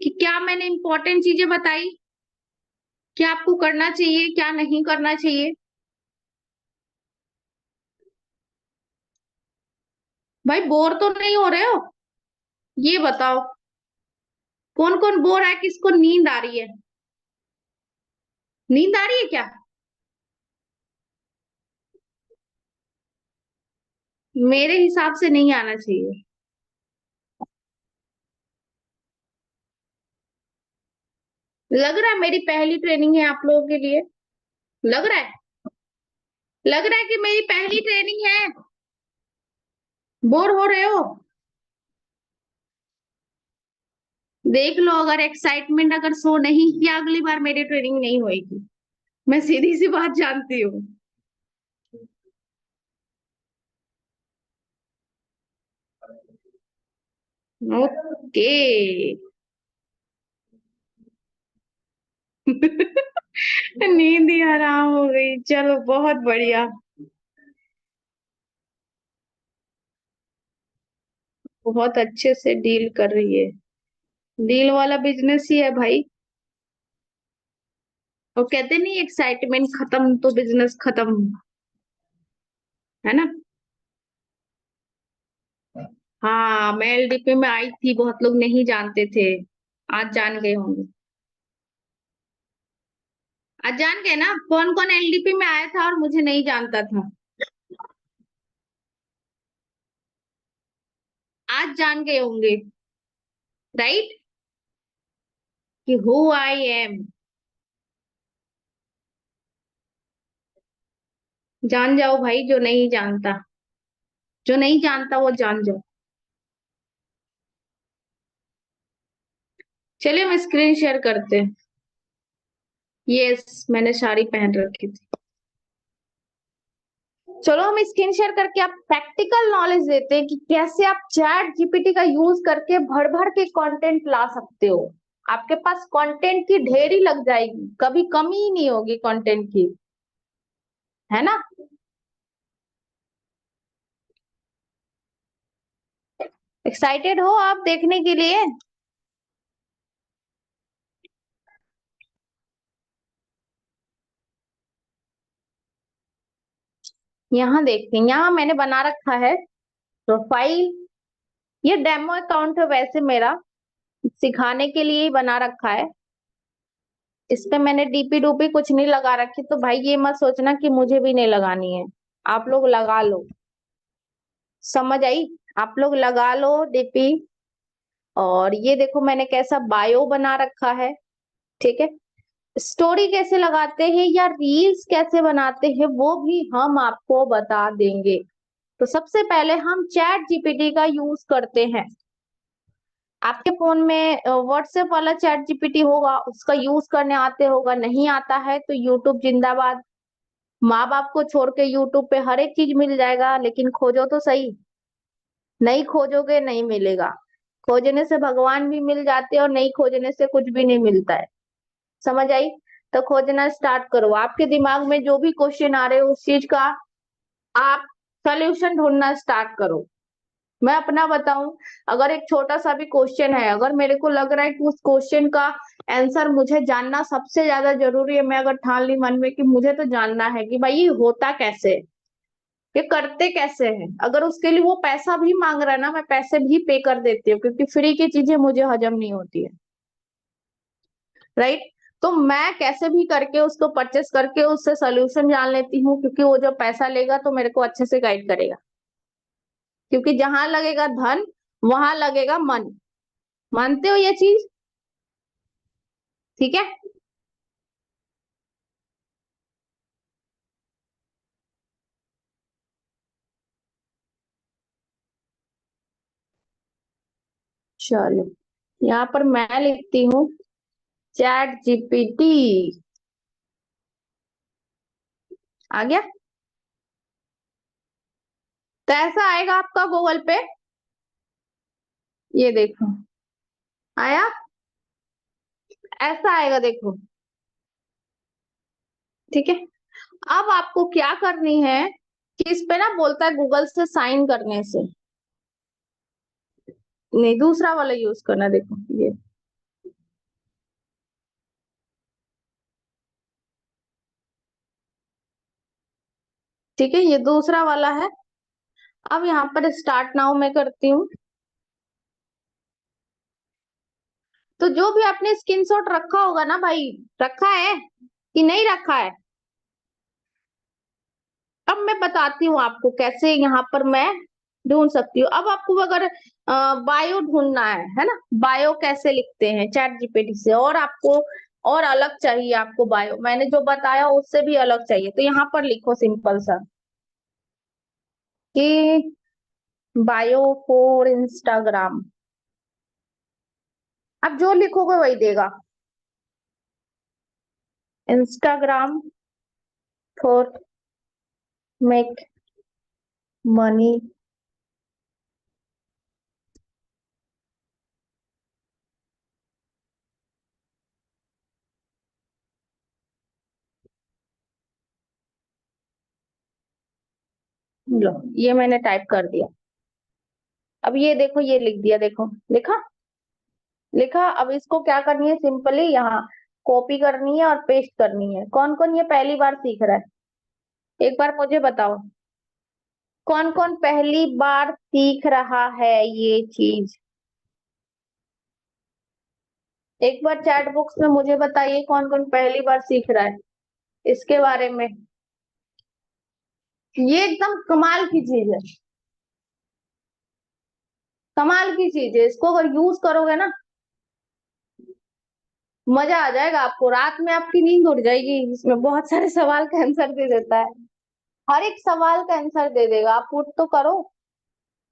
कि क्या मैंने इंपॉर्टेंट चीजें बताई, क्या आपको करना चाहिए, क्या नहीं करना चाहिए? भाई बोर तो नहीं हो रहे हो? ये बताओ, कौन कौन बोर है, किसको नींद आ रही है? नींद आ रही है क्या? मेरे हिसाब से नहीं आना चाहिए। लग रहा है मेरी पहली ट्रेनिंग है आप लोगों के लिए, लग रहा है, लग रहा है कि मेरी पहली ट्रेनिंग है, बोर हो रहे हो? देख लो, अगर एक्साइटमेंट अगर शो नहीं किया अगली बार मेरी ट्रेनिंग नहीं होगी, मैं सीधी सी बात जानती हूँ। ओके। नींद ही हराम हो गई, चलो बहुत बढ़िया। बहुत अच्छे से डील कर रही है, डील वाला बिजनेस ही है भाई। वो कहते नहीं एक्साइटमेंट खत्म तो बिजनेस खत्म, है ना? हाँ मैं एलडीपी में आई थी, बहुत लोग नहीं जानते थे, आज जान गए होंगे। आज जान गए ना कौन कौन एलडीपी में आया था और मुझे नहीं जानता था। आज जान गए होंगे, राइट, कि हु आई एम। जान जाओ भाई, जो नहीं जानता, जो नहीं जानता वो जान जाओ। चलिए हम स्क्रीन शेयर करते हैं। यस, मैंने साड़ी पहन रखी थी। चलो हम स्क्रीन शेयर करके आप प्रैक्टिकल नॉलेज देते हैं कि कैसे आप चैट जीपीटी का यूज करके भर भर के कंटेंट ला सकते हो। आपके पास कंटेंट की ढेरी लग जाएगी, कभी कमी ही नहीं होगी कंटेंट की, है ना। एक्साइटेड हो आप देखने के लिए? यहाँ देखते हैं, यहाँ मैंने बना रखा है प्रोफाइल। ये डेमो अकाउंट है वैसे मेरा, सिखाने के लिए ही बना रखा है। इस पे मैंने डीपी डूपी कुछ नहीं लगा रखी, तो भाई ये मत सोचना कि मुझे भी नहीं लगानी है। आप लोग लगा लो, समझ आई? आप लोग लगा लो डीपी। और ये देखो मैंने कैसा बायो बना रखा है, ठीक है। स्टोरी कैसे लगाते हैं या रील्स कैसे बनाते हैं वो भी हम आपको बता देंगे। तो सबसे पहले हम चैट जीपीटी का यूज करते हैं। आपके फोन में व्हाट्सएप वाला चैट जीपीटी होगा, उसका यूज करने आते होगा, नहीं आता है तो यूट्यूब जिंदाबाद। माँ बाप को छोड़ के यूट्यूब पे हर एक चीज मिल जाएगा, लेकिन खोजो तो सही। नहीं खोजोगे नहीं मिलेगा। खोजने से भगवान भी मिल जाते हैं और नहीं खोजने से कुछ भी नहीं मिलता है। समझ आई? तो खोजना स्टार्ट करो। आपके दिमाग में जो भी क्वेश्चन आ रहे हो उस चीज का आप सोल्यूशन ढूंढना स्टार्ट करो। मैं अपना बताऊं, अगर एक छोटा सा भी क्वेश्चन है, अगर मेरे को लग रहा है कि उस क्वेश्चन का आंसर मुझे जानना सबसे ज्यादा जरूरी है, मैं अगर ठान ली मन में कि मुझे तो जानना है कि भाई ये होता कैसे है, ये करते कैसे हैं, अगर उसके लिए वो पैसा भी मांग रहा है ना, मैं पैसे भी पे कर देती हूँ, क्योंकि फ्री की चीजें मुझे हजम नहीं होती है, राइट। तो मैं कैसे भी करके उसको परचेस करके उससे सोल्यूशन जान लेती हूँ, क्योंकि वो जो पैसा लेगा तो मेरे को अच्छे से गाइड करेगा। क्योंकि जहां लगेगा धन वहां लगेगा मन। मानते हो ये चीज? ठीक है। चलो, यहाँ पर मैं लिखती हूँ चैट जीपीटी। आ गया? तो ऐसा आएगा आपका गूगल पे, ये देखो आया, ऐसा आएगा देखो, ठीक है। अब आपको क्या करनी है कि इस पे ना बोलता है गूगल से साइन करने से, नहीं दूसरा वाला यूज करना, देखो ये, ठीक है, ये दूसरा वाला है। अब यहाँ पर स्टार्ट नाउ मैं करती हूँ। तो जो भी आपने स्क्रीनशॉट रखा होगा ना भाई, रखा है कि नहीं रखा है? अब मैं बताती हूँ आपको कैसे यहाँ पर मैं ढूंढ सकती हूँ। अब आपको अगर बायो ढूंढना है ना, बायो कैसे लिखते हैं चैट जीपीटी से, और आपको और अलग चाहिए, आपको बायो मैंने जो बताया उससे भी अलग चाहिए, तो यहाँ पर लिखो सिंपल सा कि बायो फॉर इंस्टाग्राम। अब जो लिखोगे वही देगा, इंस्टाग्राम फॉर मेक मनी। लो, ये मैंने टाइप कर दिया। अब ये देखो, ये लिख दिया, देखो लिखा, लिखा। अब इसको क्या करनी है, सिंपली यहाँ कॉपी करनी है और पेस्ट करनी है। कौन कौन ये पहली बार सीख रहा है, एक बार मुझे बताओ, कौन कौन पहली बार सीख रहा है ये चीज? एक बार चैट बॉक्स में मुझे बताइए कौन कौन पहली बार सीख रहा है इसके बारे में। ये एकदम कमाल की चीज है। कमाल की चीज है, इसको अगर यूज करोगे ना मजा आ जाएगा आपको, रात में आपकी नींद उड़ जाएगी। इसमें बहुत सारे सवाल का आंसर दे देता है, हर एक सवाल का आंसर दे देगा, आप पुट तो करो।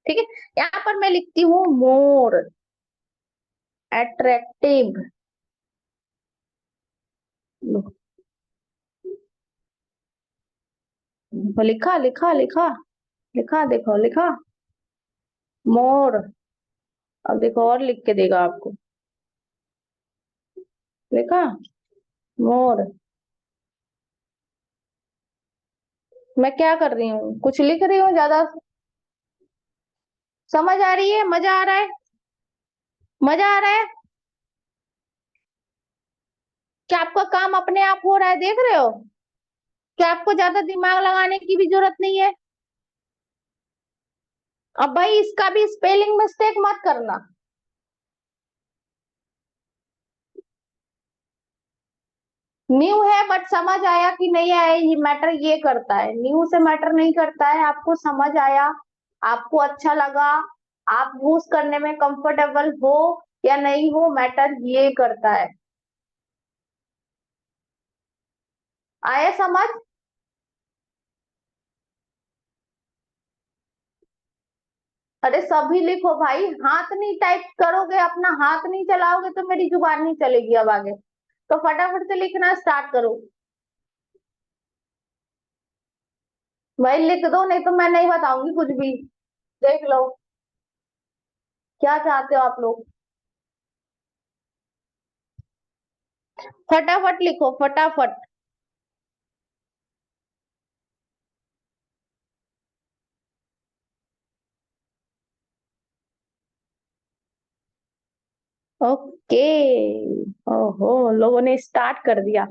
ठीक है, यहाँ पर मैं लिखती हूँ मोर अट्रैक्टिव। लिखा लिखा लिखा लिखा, देखो लिखा मोर। अब देखो और लिख के देगा आपको, लिखा मोर। मैं क्या कर रही हूँ, कुछ लिख रही हूँ ज्यादा। समझ आ रही है, मजा आ रहा है, मजा आ रहा है। क्या आपका काम अपने आप हो रहा है, देख रहे हो? क्या आपको ज्यादा दिमाग लगाने की भी जरूरत नहीं है। अब भाई इसका भी स्पेलिंग मिस्टेक मत करना। न्यू है बट समझ आया कि नहीं आया, ये मैटर ये करता है, न्यू से मैटर नहीं करता है, आपको समझ आया, आपको अच्छा लगा, आप यूज करने में कंफर्टेबल हो या नहीं हो, मैटर ये करता है। आया समझ? अरे सभी लिखो भाई, हाथ नहीं टाइप करोगे, अपना हाथ नहीं चलाओगे तो मेरी जुबान नहीं चलेगी अब आगे। तो फटाफट से लिखना स्टार्ट करो। भाई लिख दो, नहीं तो मैं नहीं बताऊंगी कुछ भी। देख लो क्या चाहते हो आप लोग। फटाफट लिखो फटाफट। ओके। ओहो, लोगों ने स्टार्ट कर दिया।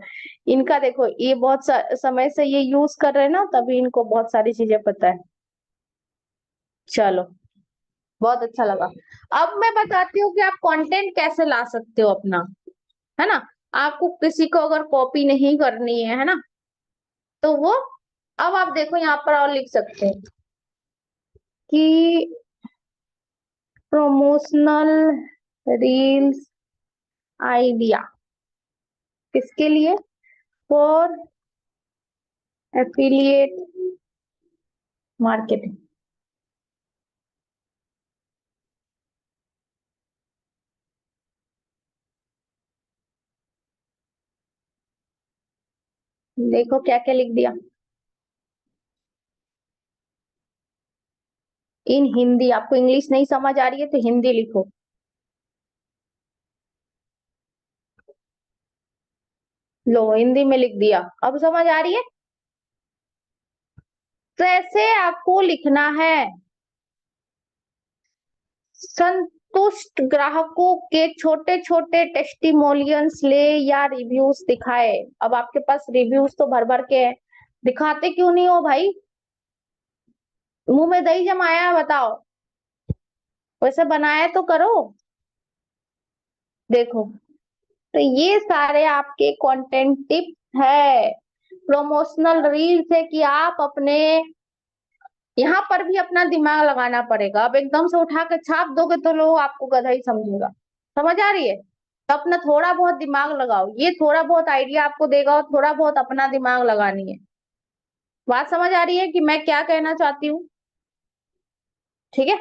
इनका देखो, ये बहुत समय से ये यूज कर रहे हैं ना, तभी इनको बहुत सारी चीजें पता है। चलो, बहुत अच्छा लगा। अब मैं बताती हूँ कि आप कंटेंट कैसे ला सकते हो अपना, है ना। आपको किसी को अगर कॉपी नहीं करनी है ना, तो वो, अब आप देखो यहाँ पर और लिख सकते हैं कि प्रमोशनल रील्स आइडिया किसके लिए, फॉर एफिलिएट मार्केटिंग। देखो क्या क्या लिख दिया, इन हिंदी। आपको इंग्लिश नहीं समझ आ रही है तो हिंदी लिखो। लो हिंदी में लिख दिया, अब समझ आ रही है। तो ऐसे आपको लिखना है, संतुष्ट ग्राहकों के छोटे छोटे टेस्टिमोनियल्स ले या रिव्यूज दिखाए। अब आपके पास रिव्यूज तो भर भर के हैं, दिखाते क्यों नहीं हो भाई? मुंह में दही जमाया है, बताओ। वैसे बनाया तो करो। देखो, तो ये सारे आपके कंटेंट टिप्स है, प्रमोशनल रील्स है कि आप अपने, यहाँ पर भी अपना दिमाग लगाना पड़ेगा। अब एकदम से उठा के छाप दोगे तो लोग आपको गधा ही समझेगा। समझ आ रही है? तो अपना थोड़ा बहुत दिमाग लगाओ, ये थोड़ा बहुत आइडिया आपको देगा और थोड़ा बहुत अपना दिमाग लगानी है। बात समझ आ रही है कि मैं क्या कहना चाहती हूँ? ठीक है।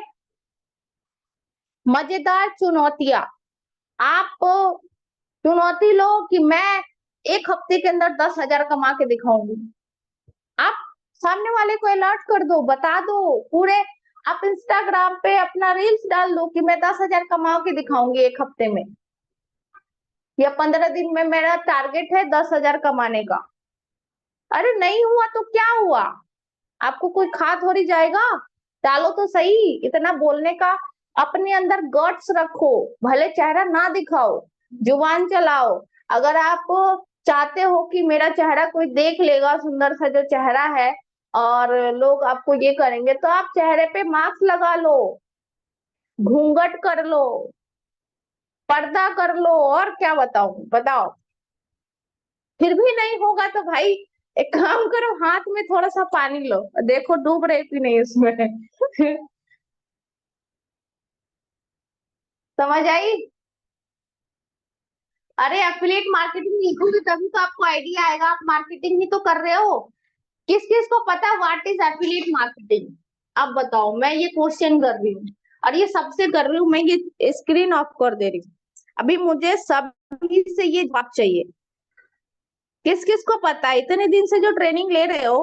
मजेदार चुनौतियां, आप चुनौती लो कि मैं एक हफ्ते के अंदर 10,000 कमा के दिखाऊंगी। आप सामने वाले को अलर्ट कर दो, बता दो पूरे। आप इंस्टाग्राम पे अपना रील्स डाल दो कि मैं 10,000 कमा के दिखाऊंगी एक हफ्ते में, या 15 दिन में मेरा टारगेट है 10,000 कमाने का। अरे नहीं हुआ तो क्या हुआ, आपको कोई खा थोड़ी जाएगा। डालो तो सही, इतना बोलने का अपने अंदर गट्स रखो। भले चेहरा ना दिखाओ, जुबान चलाओ। अगर आप चाहते हो कि मेरा चेहरा कोई देख लेगा, सुंदर सा जो चेहरा है, और लोग आपको ये करेंगे, तो आप चेहरे पे मास्क लगा लो, घूंघट कर लो, पर्दा कर लो, और क्या बताऊं, बताओ। फिर भी नहीं होगा तो भाई एक काम करो, हाथ में थोड़ा सा पानी लो, देखो डूब रही कि नहीं उसमें। समझ आई? अरे एफिलिएट मार्केटिंग लिखोगे तभी तो आपको आइडिया आएगा, आप मार्केटिंग ही तो कर रहे हो। किस किस को पता है व्हाट इज एफिलिएट मार्केटिंग? अब बताओ, मैं ये क्वेश्चन कर रही हूँ और ये सबसे कर रही हूँ, मैं ये स्क्रीन ऑफ कर दे रही हूँ। अभी मुझे सभी से ये जवाब चाहिए। किस किस को पता है, इतने दिन से जो ट्रेनिंग ले रहे हो,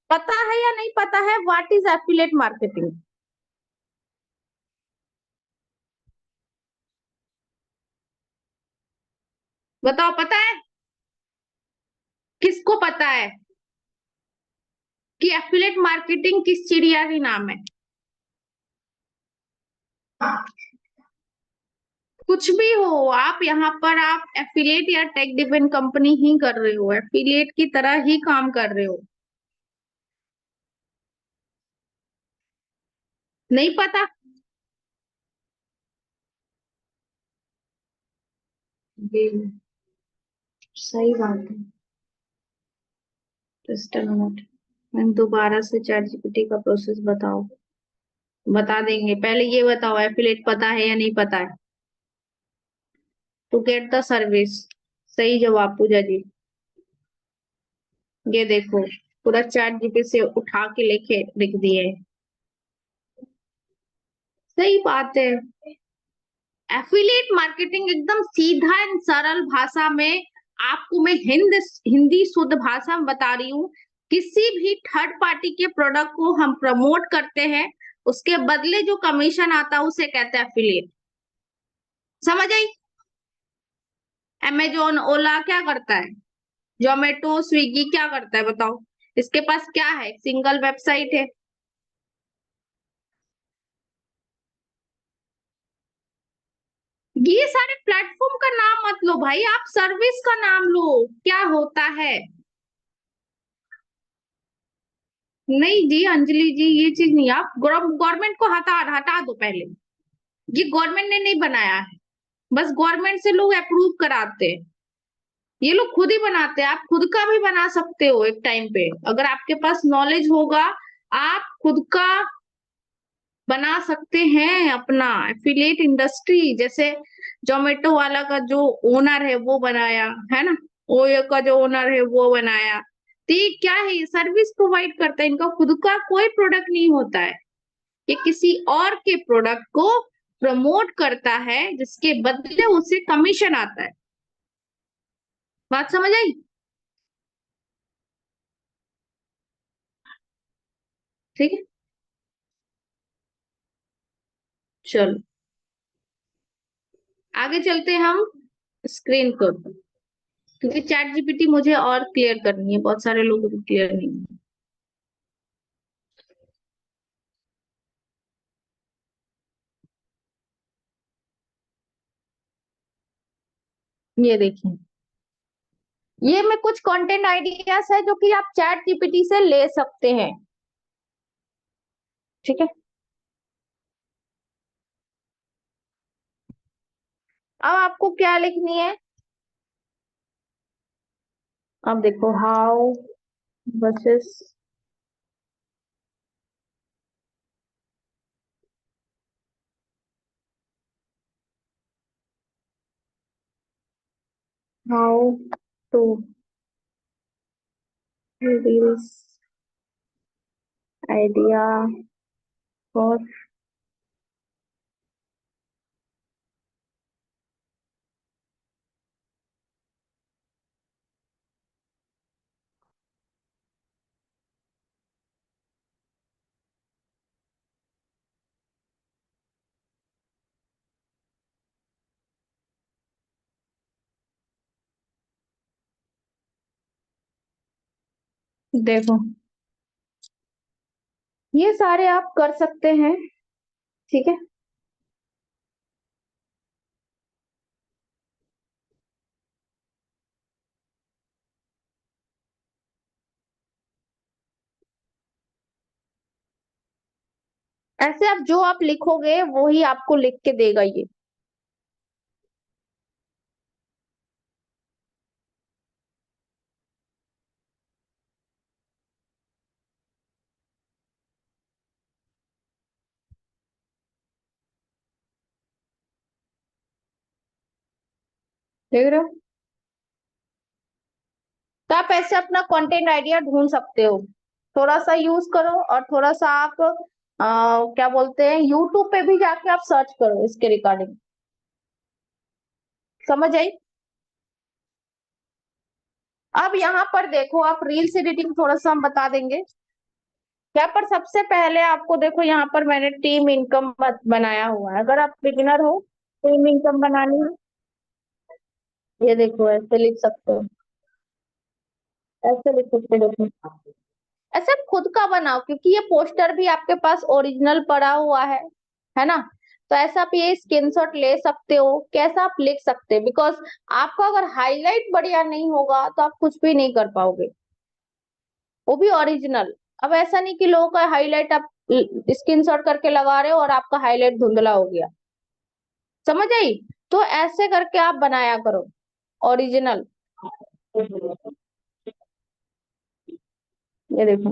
पता है या नहीं पता है व्हाट इज एफिलिएट मार्केटिंग? बताओ, पता है? किसको पता है कि एफिलिएट मार्केटिंग किस चिड़िया की नाम है? कुछ भी हो आप, यहाँ पर आप एफिलिएट या टेक डिपेंड कंपनी ही कर रहे हो, एफिलिएट की तरह ही काम कर रहे हो। नहीं पता? जी, सही बात है। जस्ट अ मिनट, मैं दोबारा से चैट जीपीटी का प्रोसेस बताओ। बता देंगे, पहले ये बताओ एफिलिएट पता है या नहीं पता है? To get the service. सही जवाब पूजा जी। ये देखो, पूरा चैट जीपीटी से उठा के लेके लिख दिए। सही बात है। एफिलिएट मार्केटिंग एकदम सीधा एंड सरल भाषा में, आपको मैं हिंदी शुद्ध भाषा में बता रही हूँ। किसी भी थर्ड पार्टी के प्रोडक्ट को हम प्रमोट करते हैं, उसके बदले जो कमीशन आता है उसे कहते हैं एफिलिएट। समझ आई? अमेजोन ओला क्या करता है? जोमेटो स्विगी क्या करता है बताओ? इसके पास क्या है? सिंगल वेबसाइट है। ये सारे प्लेटफॉर्म का नाम मत लो भाई, आप सर्विस का नाम लो। क्या होता है? नहीं जी अंजलि जी, ये चीज नहीं। आप गवर्नमेंट को हटा हटा दो पहले। ये गवर्नमेंट ने नहीं बनाया है, बस गवर्नमेंट से लोग अप्रूव कराते हैं। ये लोग खुद ही बनाते हैं। आप खुद का भी बना सकते हो एक टाइम पे, अगर आपके पास नॉलेज होगा। आप खुद का बना सकते हैं अपना एफिलिएट इंडस्ट्री, जैसे जोमेटो वाला का जो ओनर है वो बनाया है ना, ओयो का जो ओनर है वो बनाया। तो ये क्या है, ये सर्विस प्रोवाइड करता है, इनका खुद का कोई प्रोडक्ट नहीं होता है। ये किसी और के प्रोडक्ट को प्रमोट करता है, जिसके बदले उसे कमीशन आता है। बात समझ आई? ठीक है, चलो आगे चलते हैं हम स्क्रीन को, क्योंकि चैट जीपीटी मुझे और क्लियर करनी है, बहुत सारे लोगों को क्लियर नहीं है। ये देखिए, ये में कुछ कंटेंट आइडियाज है जो कि आप चैट जीपीटी से ले सकते हैं। ठीक है, अब आपको क्या लिखनी है? अब देखो, how versus how to reduce idea for. देखो, ये सारे आप कर सकते हैं। ठीक है, ऐसे आप जो आप लिखोगे वो ही आपको लिख के देगा ये। देख रहे हो? तो आप ऐसे अपना कंटेंट आइडिया ढूंढ सकते हो। थोड़ा सा यूज करो और थोड़ा सा आप क्या बोलते हैं, यूट्यूब पे भी जाके आप सर्च करो इसके रिगार्डिंग। समझ आई? अब यहाँ पर देखो, आप रील्स एडिटिंग थोड़ा सा हम बता देंगे। यहाँ पर सबसे पहले आपको देखो, यहाँ पर मैंने टीम इनकम बनाया हुआ है। अगर आप बिगिनर हो, टीम इनकम बनानी है, ये देखो ऐसे लिख सकते हो। ऐसे लिख सकते हो, देखो ऐसे खुद का बनाओ, क्योंकि ये पोस्टर भी आपके पास ओरिजिनल पड़ा हुआ है ना। तो ऐसा आप ये स्क्रीनशॉट ले सकते हो, कैसा आप लिख सकते हो, बिकॉज आपका अगर हाईलाइट बढ़िया नहीं होगा तो आप कुछ भी नहीं कर पाओगे, वो भी ओरिजिनल। अब ऐसा नहीं कि लोगों का हाईलाइट आप स्क्रीनशॉट करके लगा रहे हो और आपका हाईलाइट धुंधला हो गया। समझ आई? तो ऐसे करके आप बनाया करो, ओरिजिनल। ये देखो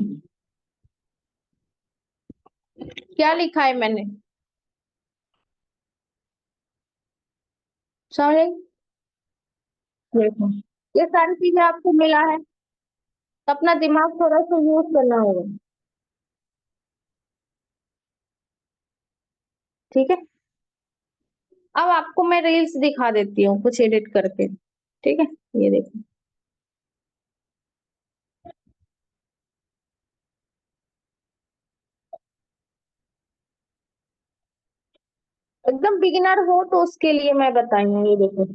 क्या लिखा है मैंने। समझ आई? देखो ये सारी चीजें आपको मिला है, तो अपना दिमाग थोड़ा सा यूज करना होगा। ठीक है। अब आपको मैं रील्स दिखा देती हूँ कुछ एडिट करके। ठीक है, ये देखो। एकदम बिगिनर हो तो उसके लिए मैं बताई हूँ, ये देखो।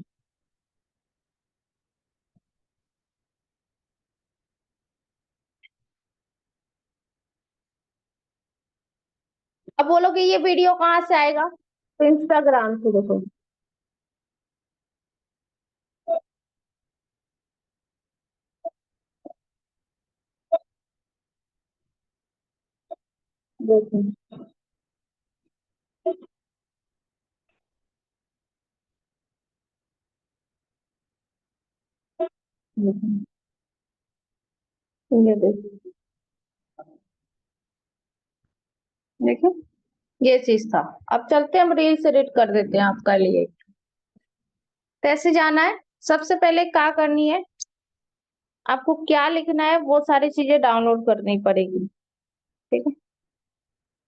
अब बोलोगे ये वीडियो कहाँ से आएगा, तो इंस्टाग्राम से देखो। देखो देखो, ये देखो, देखो ये चीज था। अब चलते हैं, हम रील्स एडिट कर देते हैं आपका लिए। कैसे जाना है, सबसे पहले क्या करनी है, आपको क्या लिखना है, वो सारी चीजें डाउनलोड करनी पड़ेगी। ठीक है।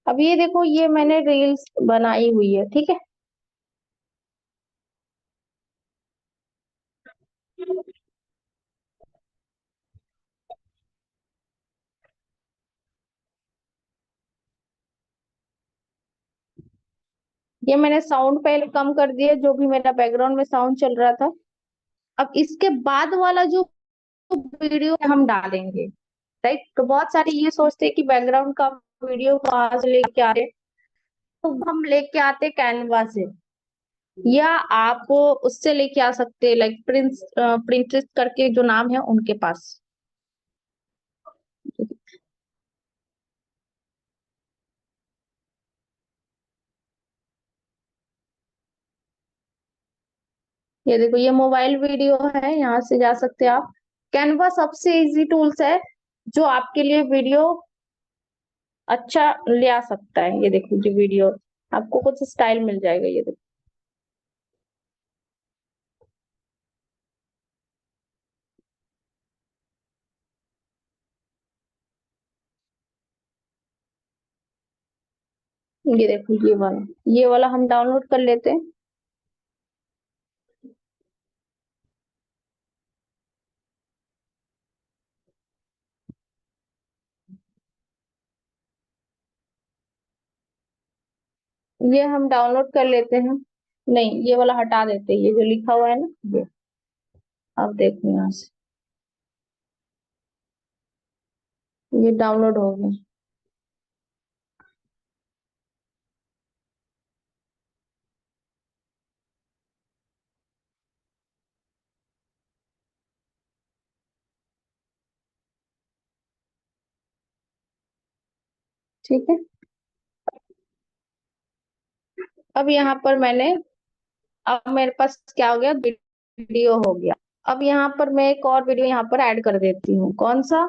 अब ये देखो, ये मैंने रील्स बनाई हुई है। ठीक है। ये मैंने साउंड पहले कम कर दिया, जो भी मेरा बैकग्राउंड में साउंड चल रहा था। अब इसके बाद वाला जो वीडियो हम डालेंगे, राइट, तो बहुत सारे ये सोचते हैं कि बैकग्राउंड का वीडियो कहाँ से लेके आ रहे हैं। तो हम लेके आते कैनवा से, या आप उससे लेके आ सकते हैं, लाइक प्रिंटेस्ट करके जो नाम है उनके पास। ये देखो, ये मोबाइल वीडियो है, यहाँ से जा सकते हैं आप। कैनवा सबसे इजी टूल्स है जो आपके लिए वीडियो अच्छा ले आ सकता है। ये देखो जो वीडियो, आपको कुछ स्टाइल मिल जाएगा। ये देखो, ये देखो, ये वाला हम डाउनलोड कर लेते हैं। ये हम डाउनलोड कर लेते हैं। नहीं, ये वाला हटा देते हैं, ये जो लिखा हुआ है ना, ये। अब देखो यहाँ से, ये डाउनलोड हो गया। ठीक है। अब यहाँ पर मैंने, अब मेरे पास क्या हो गया, वीडियो हो गया। अब यहाँ पर मैं एक और वीडियो यहाँ पर ऐड कर देती हूँ। कौन सा?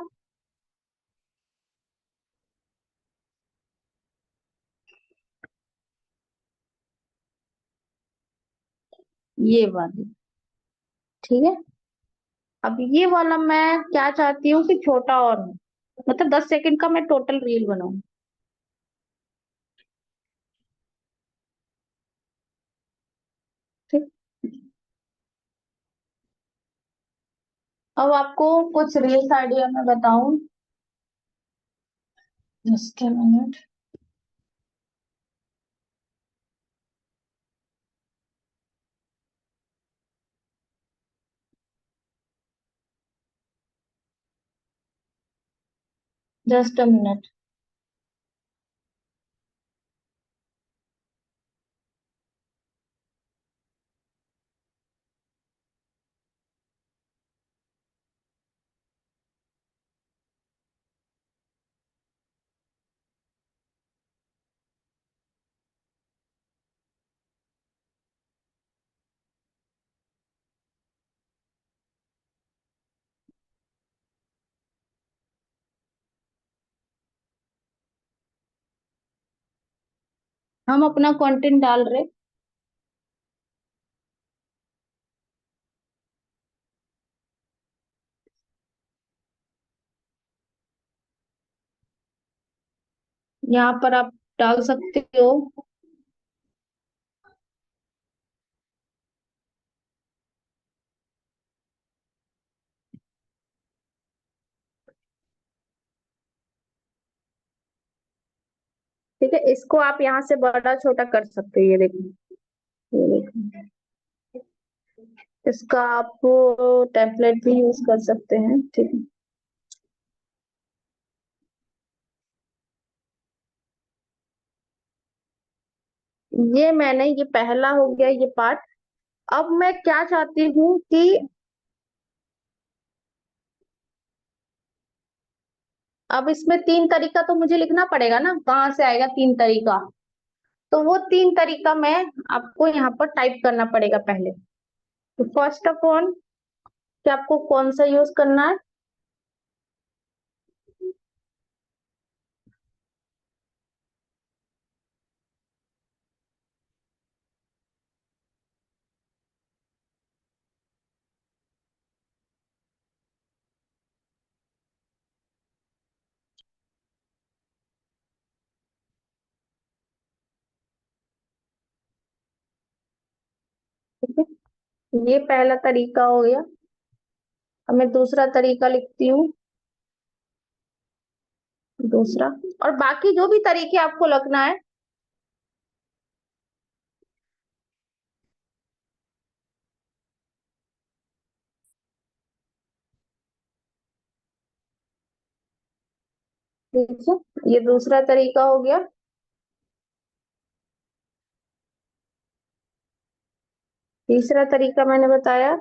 ये वाली। ठीक है। अब ये वाला मैं क्या चाहती हूँ कि छोटा और हो, मतलब 10 सेकंड का मैं टोटल रील बनाऊं। ठीक। अब आपको कुछ रील्स आइडिया मैं बताऊं। Just a minute. Just a minute. हम अपना कंटेंट डाल रहे। यहाँ पर आप डाल सकते हो। ठीक है, इसको आप यहाँ से बड़ा छोटा कर सकते हो, ये देखो। ये देखो, इसका आप टेम्पलेट भी यूज कर सकते हैं। ठीक है। ये मैंने, ये पहला हो गया ये पार्ट। अब मैं क्या चाहती हूँ कि अब इसमें 3 तरीका तो मुझे लिखना पड़ेगा ना, कहाँ से आएगा 3 तरीका। तो वो 3 तरीका मैं आपको यहाँ पर टाइप करना पड़ेगा पहले। तो फर्स्ट ऑफ ऑल कि आपको कौन सा यूज करना है। ठीक है, ये पहला तरीका हो गया। अब मैं दूसरा तरीका लिखती हूँ। दूसरा, और बाकी जो भी तरीके आपको लगना है। ठीक है, ये दूसरा तरीका हो गया। तीसरा तरीका मैंने बताया।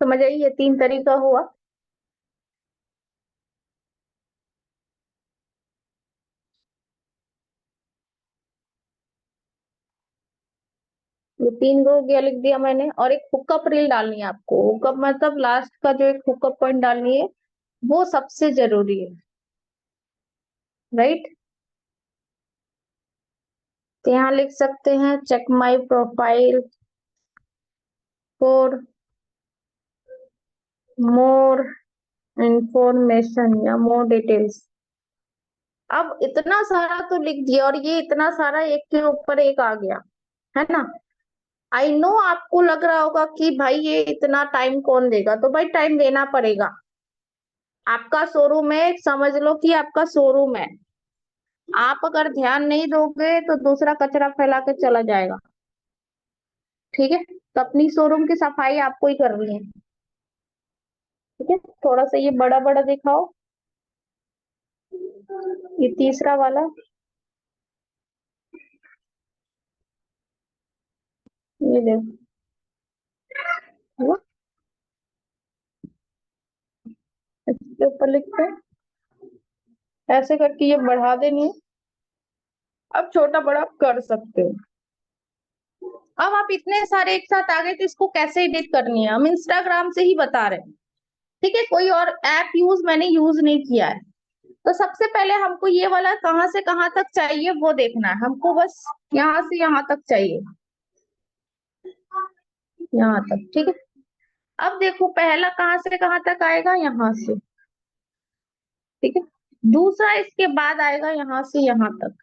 समझ आई, ये 3 तरीका हुआ। ये 3 हो गया, लिख दिया मैंने। और एक हुकअप रील डालनी है आपको। हुकअप मतलब लास्ट का जो एक हुकअप पॉइंट डालनी है, वो सबसे जरूरी है। राइट। तो यहाँ लिख सकते हैं check my profile for more information या मोर डिटेल्स। अब इतना सारा तो लिख दिया, और ये इतना सारा एक के ऊपर एक आ गया, है ना। आई नो आपको लग रहा होगा कि भाई ये इतना टाइम कौन देगा, तो भाई टाइम देना पड़ेगा। आपका शोरूम है, समझ लो कि आपका शोरूम है। आप अगर ध्यान नहीं दोगे तो दूसरा कचरा फैला के चला जाएगा। ठीक है, तो अपनी शोरूम की सफाई आपको ही करनी है। ठीक है, थोड़ा सा ये बड़ा बड़ा दिखाओ, ये तीसरा वाला, ये देखो। हुआ? इसके ऊपर लिखते हैं, ऐसे करके ये बढ़ा देनी है। अब छोटा बड़ा कर सकते हो। अब आप इतने सारे एक साथ आ गए तो इसको कैसे एडिट करनी है, हम इंस्टाग्राम से ही बता रहे हैं। ठीक है, कोई और ऐप मैंने यूज नहीं किया है। तो सबसे पहले हमको ये वाला कहाँ से कहाँ तक चाहिए वो देखना है हमको, बस यहाँ से यहाँ तक चाहिए, यहाँ तक। ठीक है, अब देखो पहला कहाँ से कहाँ तक आएगा, यहाँ से। ठीक है, दूसरा इसके बाद आएगा यहाँ से यहाँ तक।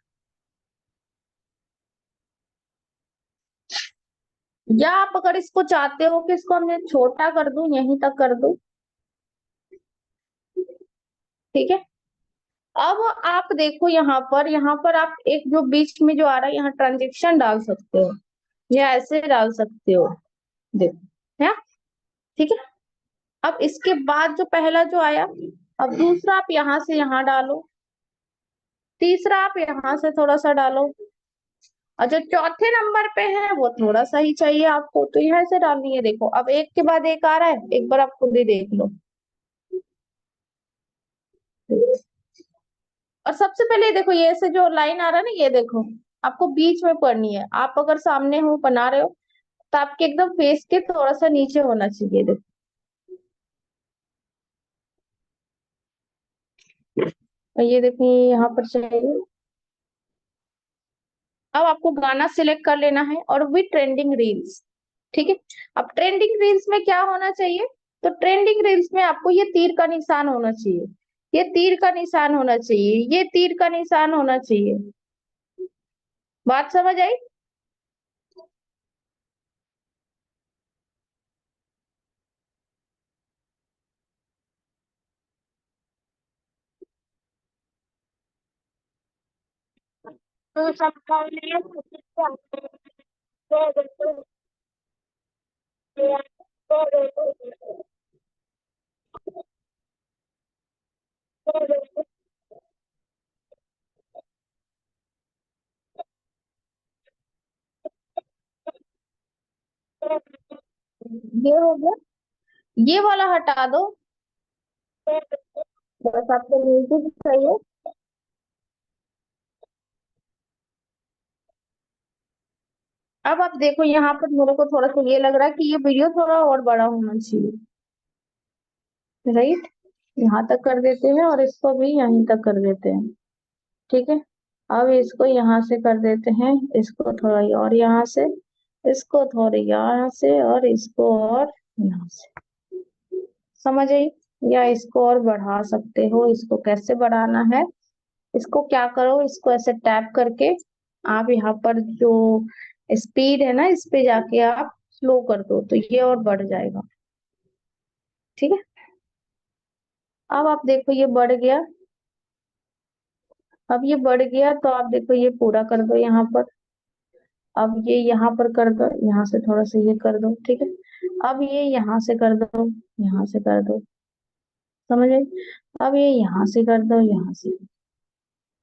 या आप अगर इसको चाहते हो कि इसको मैं छोटा कर दूं, यहीं तक कर दूं। ठीक है, अब आप देखो यहाँ पर आप एक जो बीच में जो आ रहा है, यहाँ ट्रांजेक्शन डाल सकते हो या ऐसे डाल सकते हो। देखो है। ठीक है, अब इसके बाद जो पहला जो आया, अब दूसरा आप यहाँ से यहाँ डालो, तीसरा आप यहाँ से थोड़ा सा डालो, और जो चौथे नंबर पे है वो थोड़ा सा ही चाहिए आपको, तो यहाँ से डालनी है। देखो अब एक के बाद एक आ रहा है, एक बार आप खुद ही देख लो। और सबसे पहले देखो ये से जो लाइन आ रहा है ना, ये देखो आपको बीच में पढ़नी है। आप अगर सामने हो बना रहे हो तो आपके एकदम फेस के थोड़ा सा नीचे होना चाहिए। देखो, और ये देखिए यहाँ पर चाहिए। अब आपको गाना सिलेक्ट कर लेना है और विद ट्रेंडिंग रील्स। ठीक है, अब ट्रेंडिंग रील्स में क्या होना चाहिए, तो ट्रेंडिंग रील्स में आपको ये तीर का निशान होना चाहिए, ये तीर का निशान होना चाहिए, ये तीर का निशान होना चाहिए। बात समझ आई? तो सबका ये हो गया, ये वाला हटा दो। बस आपको म्यूजिक चाहिए। अब आप देखो यहाँ पर मेरे को थोड़ा सा ये लग रहा है कि ये वीडियो थोड़ा और बड़ा होना चाहिए। राइट, यहाँ तक कर देते हैं और इसको भी यहीं तक कर देते हैं। ठीक है, अब इसको यहाँ से कर देते हैं, इसको थोड़ा और यहाँ से, इसको थोड़ा यहाँ से, और इसको और यहाँ से। समझ आई? या इसको और बढ़ा सकते हो, इसको कैसे बढ़ाना है, इसको क्या करो, इसको ऐसे टैप करके आप यहाँ पर जो स्पीड है ना, इस पे जाके आप स्लो कर दो तो ये और बढ़ जाएगा। ठीक है, अब आप देखो ये बढ़ गया। अब ये बढ़ गया तो आप देखो ये पूरा कर दो यहाँ पर। अब ये यहाँ पर कर दो, यहाँ से थोड़ा सा ये कर दो। ठीक है, अब ये यहाँ से कर दो, यहाँ से कर दो। समझ आई? अब ये यहाँ से कर दो, यहाँ से।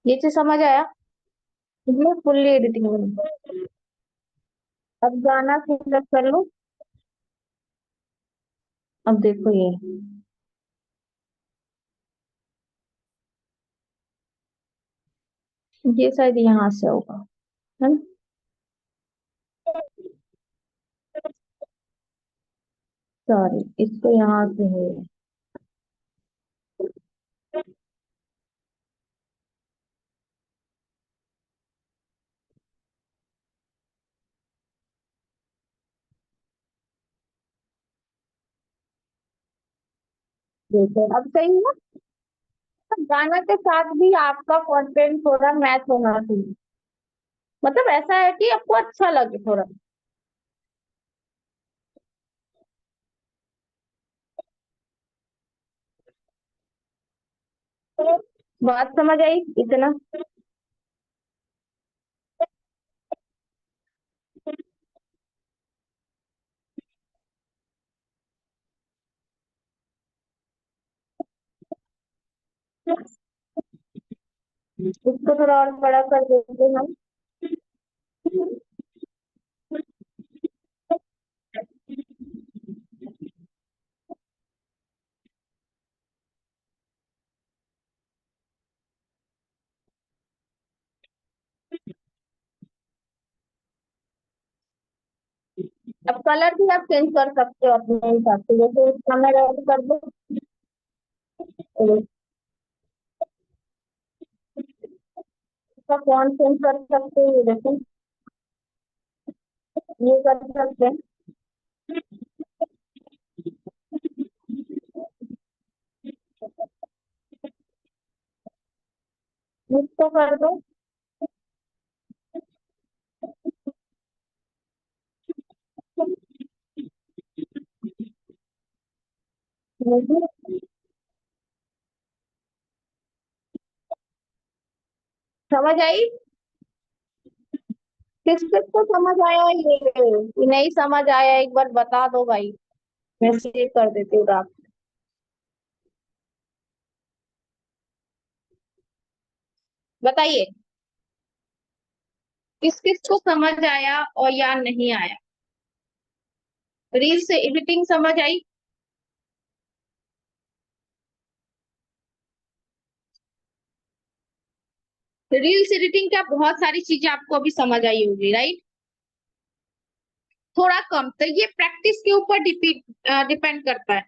ये चीज समझ आया? इसमें फुल्ली एडिटिंग बनी। अब गाना सिलेक्ट कर लो। अब देखो ये शायद यहाँ से होगा, है ना? सॉरी, इसको यहाँ से है। देखो अब सही है। तो गाना के साथ भी आपका कंटेंट थोड़ा मैच होना चाहिए, मतलब ऐसा है कि आपको अच्छा लगे थोड़ा। तो बात समझ आई इतना? इसको थोड़ा और बड़ा कर देते हैं हम। अब कलर भी आप चेंज कर सकते हो अपने हिसाब से, जैसे इसका मैं रेड कर दूं। इसका फॉन्ट चेंज कर सकते हो, ये देखो, ये कर सकते हैं। इसको कर दो। समझ आई? किस किस को समझ आया ये? कि नहीं समझ आया, एक बार बता दो भाई। मैं सेव कर देती हूँ आप। बताइए, किस किस को समझ आया और या नहीं आया? रील से एडिटिंग समझ आई? रील्स एडिटिंग क्या, बहुत सारी चीजें आपको अभी समझ आई होगी, राइट? थोड़ा कम, तो ये प्रैक्टिस के ऊपर डिपेंड करता है।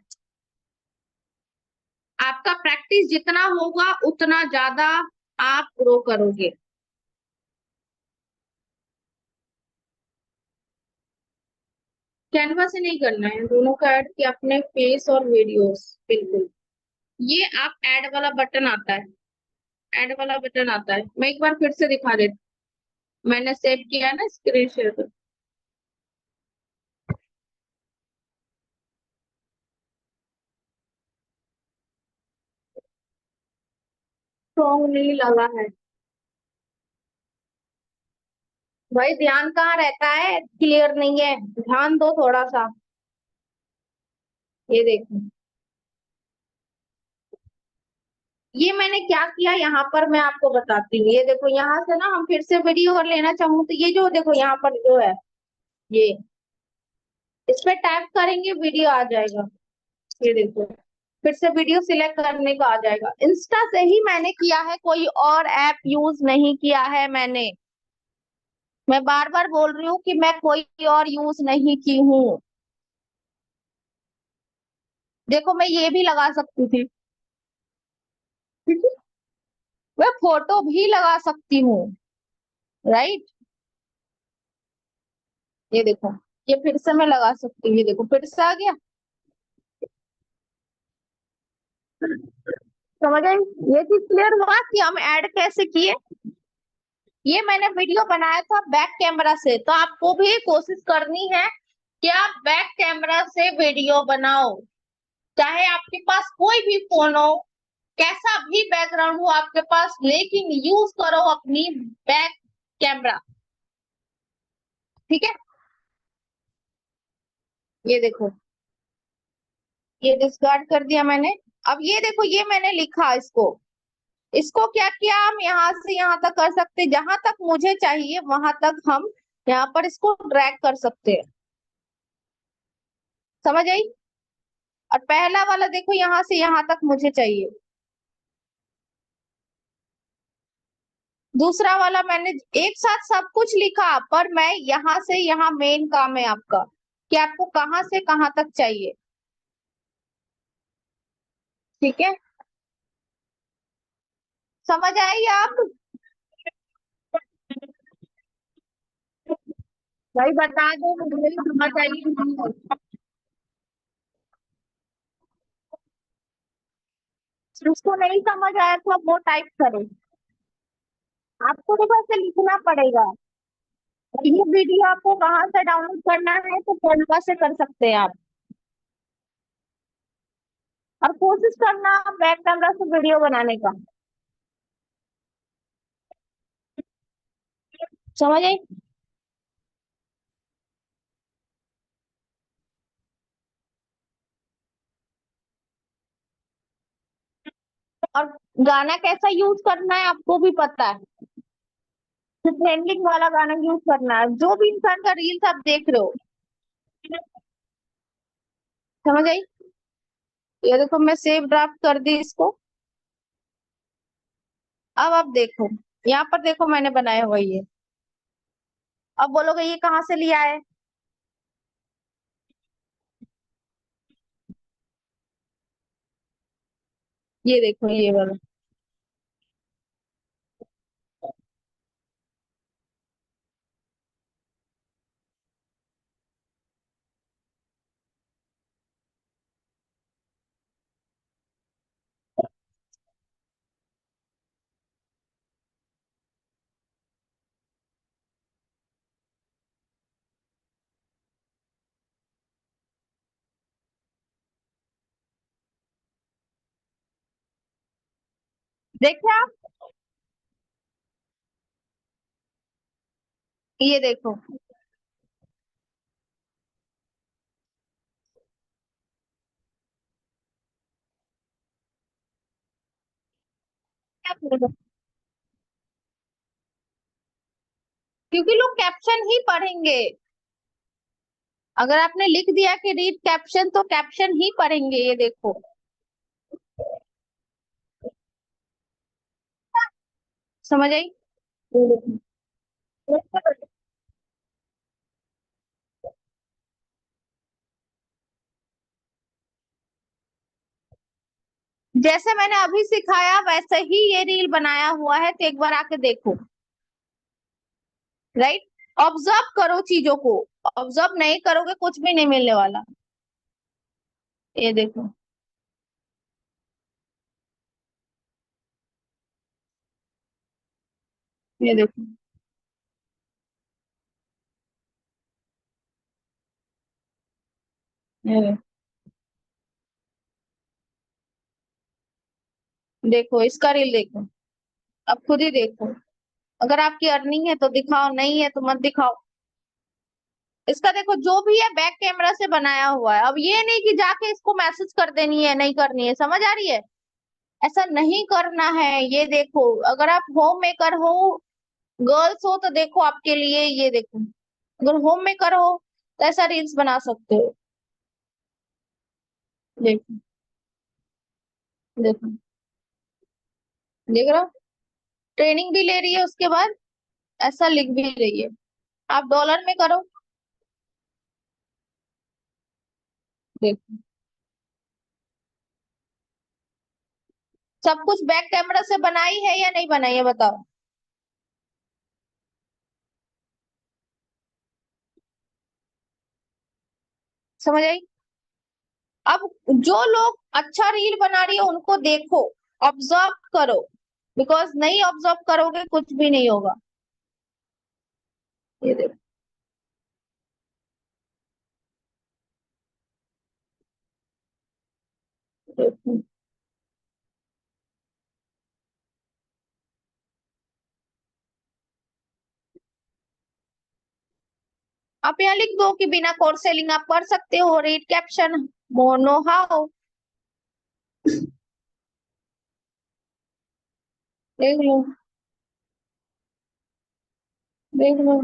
आपका प्रैक्टिस जितना होगा उतना ज्यादा आप ग्रो करोगे। कैनवा से नहीं करना है, दोनों का ऐड किया अपने फेस और वीडियोस, बिल्कुल। ये आप ऐड वाला बटन आता है, ऐड वाला बटन आता है, मैं एक बार फिर से दिखा देती हूँ। मैंने सेव किया है ना, स्क्रीन शेयर कर। स्ट्रॉन्ग नहीं लगा है भाई, ध्यान कहाँ रहता है, क्लियर नहीं है, ध्यान दो थोड़ा सा। ये देखो, ये मैंने क्या किया यहाँ पर, मैं आपको बताती हूँ। ये देखो, यहाँ से ना हम फिर से वीडियो और लेना चाहूँ तो ये जो देखो यहाँ पर जो है, ये इस पे टैप करेंगे वीडियो आ जाएगा। ये देखो, फिर से वीडियो सिलेक्ट करने का आ जाएगा। इंस्टा से ही मैंने किया है, कोई और ऐप यूज नहीं किया है मैंने। मैं बार बार बोल रही हूँ कि मैं कोई और यूज नहीं की हूँ। देखो, मैं ये भी लगा सकती थी, मैं फोटो भी लगा सकती हूँ, राइट? ये देखो, ये फिर से मैं लगा सकती हूँ, ये देखो फिर से आ गया। समझ आई? ये चीज क्लियर हुआ कि हम ऐड कैसे किए। ये मैंने वीडियो बनाया था बैक कैमरा से, तो आपको भी कोशिश करनी है कि आप बैक कैमरा से वीडियो बनाओ। चाहे आपके पास कोई भी फोन हो, कैसा भी बैकग्राउंड हो आपके पास, लेकिन यूज करो अपनी बैक कैमरा। ठीक है? ये देखो, ये डिस्कार्ड कर दिया मैंने। अब ये देखो, ये मैंने लिखा इसको, इसको क्या किया, हम यहाँ से यहाँ तक कर सकते, जहां तक मुझे चाहिए वहां तक हम यहाँ पर इसको ड्रैग कर सकते हैं। समझ आई? और पहला वाला देखो, यहाँ से यहाँ तक मुझे चाहिए। दूसरा वाला मैंने एक साथ सब कुछ लिखा, पर मैं यहाँ से यहाँ, मेन काम है आपका कि आपको कहाँ से कहाँ तक चाहिए। ठीक है? समझ आई आप? भाई बता दो मुझे, समझ आई कि नहीं? जिसको नहीं समझ आया था वो टाइप करे। आपको देखो ऐसे लिखना पड़ेगा। और ये वीडियो आपको कहाँ से डाउनलोड करना है, तो कैनवा से कर सकते हैं आप। और कोशिश करना बैक कैमरा से वीडियो बनाने का। समझ आई? और गाना कैसा यूज करना है आपको भी पता है, ट्रेंडिंग वाला गाना यूज करना है। जो भी इंसान का रील्स आप देख रहे हो, समझ आई? ये देखो मैं सेव ड्राफ्ट कर दी इसको। अब आप देखो, यहाँ पर देखो मैंने बनाया हुआ ये। अब बोलोगे ये कहाँ से लिया है? ये देखो ये वाला। देखे आप? ये देखो। क्या करेगा? क्योंकि लोग कैप्शन ही पढ़ेंगे। अगर आपने लिख दिया कि रीड कैप्शन, तो कैप्शन ही पढ़ेंगे। ये देखो, समझ आई? ये देखो। जैसे मैंने अभी सिखाया वैसे ही ये रील बनाया हुआ है, तो एक बार आके देखो। राइट? ऑब्जर्व करो चीजों को। ऑब्जर्व नहीं करोगे कुछ भी नहीं मिलने वाला। ये देखो। ये देखो। ये देखो इसका रील देखो। अब खुद ही देखो। अगर आपकी अर्निंग है तो दिखाओ, नहीं है तो मत दिखाओ। इसका देखो, जो भी है बैक कैमरा से बनाया हुआ है। अब ये नहीं कि जाके इसको मैसेज कर देनी है, नहीं करनी है। समझ आ रही है? ऐसा नहीं करना है। ये देखो, अगर आप होम मेकर हो, गर्ल्स हो, तो देखो आपके लिए ये देखो। अगर होम मेकर हो तो ऐसा रील्स बना सकते हो। देखो। देखो। देख रहा, ट्रेनिंग भी ले रही है, उसके बाद ऐसा लिख भी रही है। आप डॉलर में करो। देखो, सब कुछ बैक कैमरा से बनाई है या नहीं बनाई है, बताओ। समझ आई? अब जो लोग अच्छा रील बना रही है उनको देखो, ऑब्जर्व करो। बिकॉज नहीं ऑब्जर्व करोगे कुछ भी नहीं होगा। ये देखो। देखो। आप यहाँ लिख दो कि बिना कोर्स सेलिंग आप कर सकते हो, रीड कैप्शन, मोनो हाउ। देख लो। देख लो।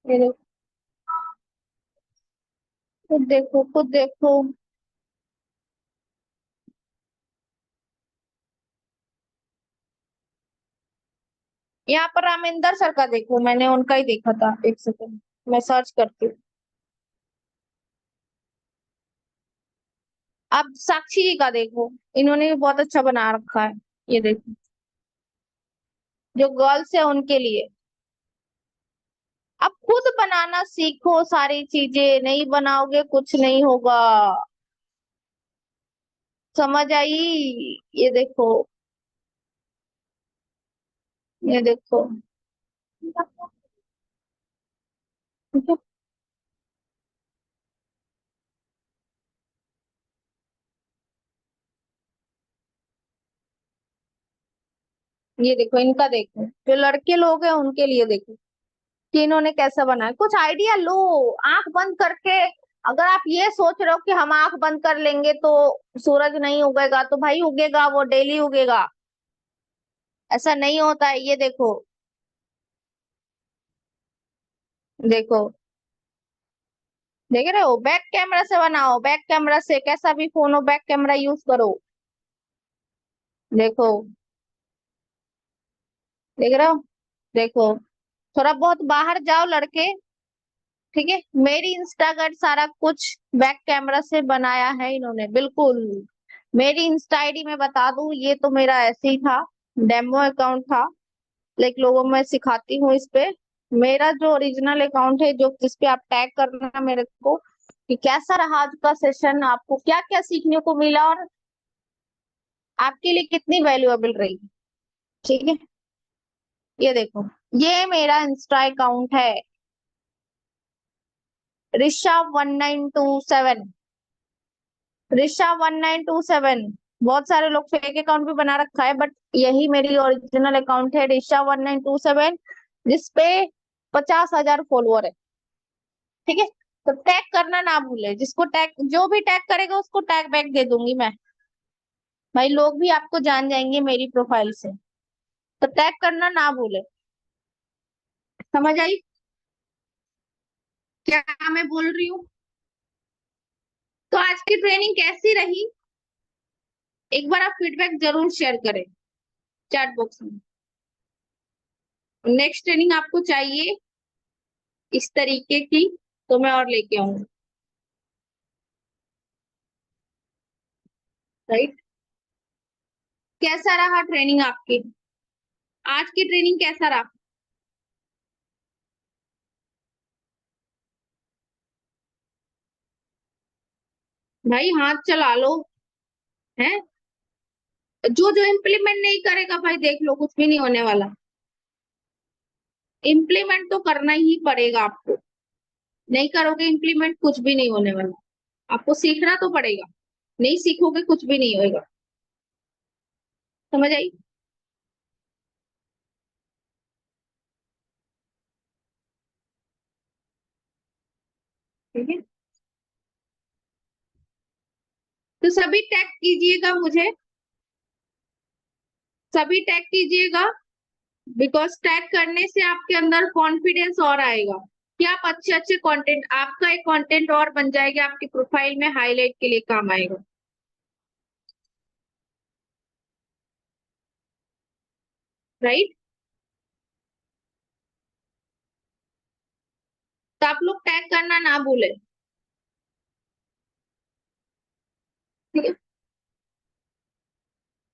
ये देखो। खुद देखो, खुद देखो। यहाँ पर रामेंद्र सर का देखो, मैंने उनका ही देखा था। एक सेकंड, मैं सर्च करती हूँ। आप साक्षी जी का देखो, इन्होंने भी बहुत अच्छा बना रखा है। ये देखो, जो गर्ल्स है उनके लिए। आप खुद बनाना सीखो, सारी चीजें नहीं बनाओगे कुछ नहीं होगा। समझ आई? ये देखो। ये देखो। ये देखो इनका देखो, जो लड़के लोग हैं उनके लिए देखो कि इन्होंने कैसा बनाया। कुछ आइडिया लो, आंख बंद करके अगर आप ये सोच रहे हो कि हम आंख बंद कर लेंगे तो सूरज नहीं उगेगा, तो भाई उगेगा, वो डेली उगेगा। ऐसा नहीं होता है, ये देखो। देखो, देख रहे हो, बैक कैमरा से बनाओ, बैक कैमरा से, कैसा भी फोन हो बैक कैमरा यूज करो। देखो, देख रहे हो, देखो। थोड़ा बहुत बाहर जाओ लड़के, ठीक है। मेरी इंस्टाग्राम सारा कुछ बैक कैमरा से बनाया है इन्होंने, बिल्कुल। मेरी इंस्टा आईडी में बता दूं, ये तो मेरा ऐसे ही था, डेमो अकाउंट था। लाइक लोगों में सिखाती हूँ इस पे। मेरा जो ओरिजिनल अकाउंट है, जो जिस पे आप टैग करना मेरे को कि कैसा रहा आज का सेशन, आपको क्या क्या सीखने को मिला और आपके लिए कितनी वैल्यूएबल रही। ठीक है, ये देखो, ये मेरा इंस्टा अकाउंट है, ऋषा1927। ऋषा1927। बहुत सारे लोग फेक अकाउंट भी बना रखा है, बट यही मेरी ओरिजिनल अकाउंट है, ऋषा1927, जिसपे 50,000 फॉलोअर है। ठीक है, तो टैग करना ना भूले, जिसको टैग, जो भी टैग करेगा उसको टैग बैक दे दूंगी मैं। भाई लोग भी आपको जान जाएंगे मेरी प्रोफाइल से, तो टैग करना ना भूले। समझ आई क्या मैं बोल रही हूँ? तो आज की ट्रेनिंग कैसी रही, एक बार आप फीडबैक जरूर शेयर करें चैट बॉक्स में। नेक्स्ट ट्रेनिंग आपको चाहिए इस तरीके की, तो मैं और लेके आऊंगी। राइट? कैसा रहा ट्रेनिंग आपकी? आज की ट्रेनिंग कैसा रहा? भाई हाथ चला लो, है। जो जो इम्प्लीमेंट नहीं करेगा भाई देख लो, कुछ भी नहीं होने वाला। इम्प्लीमेंट तो करना ही पड़ेगा आपको। नहीं करोगे इम्प्लीमेंट, कुछ भी नहीं होने वाला। आपको सीखना तो पड़ेगा, नहीं सीखोगे कुछ भी नहीं होएगा। समझ आई? ठीक है, तो सभी टैग कीजिएगा मुझे, सभी टैग कीजिएगा। बिकॉज टैग करने से आपके अंदर कॉन्फिडेंस और आएगा कि आप अच्छे अच्छे कंटेंट, आपका एक कंटेंट और बन जाएगा, आपकी प्रोफाइल में हाईलाइट के लिए काम आएगा। राइट? तो आप लोग टैग करना ना भूले। ठीक है,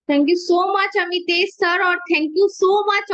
thank you so much Amitesh sir, और थैंक यू सो मच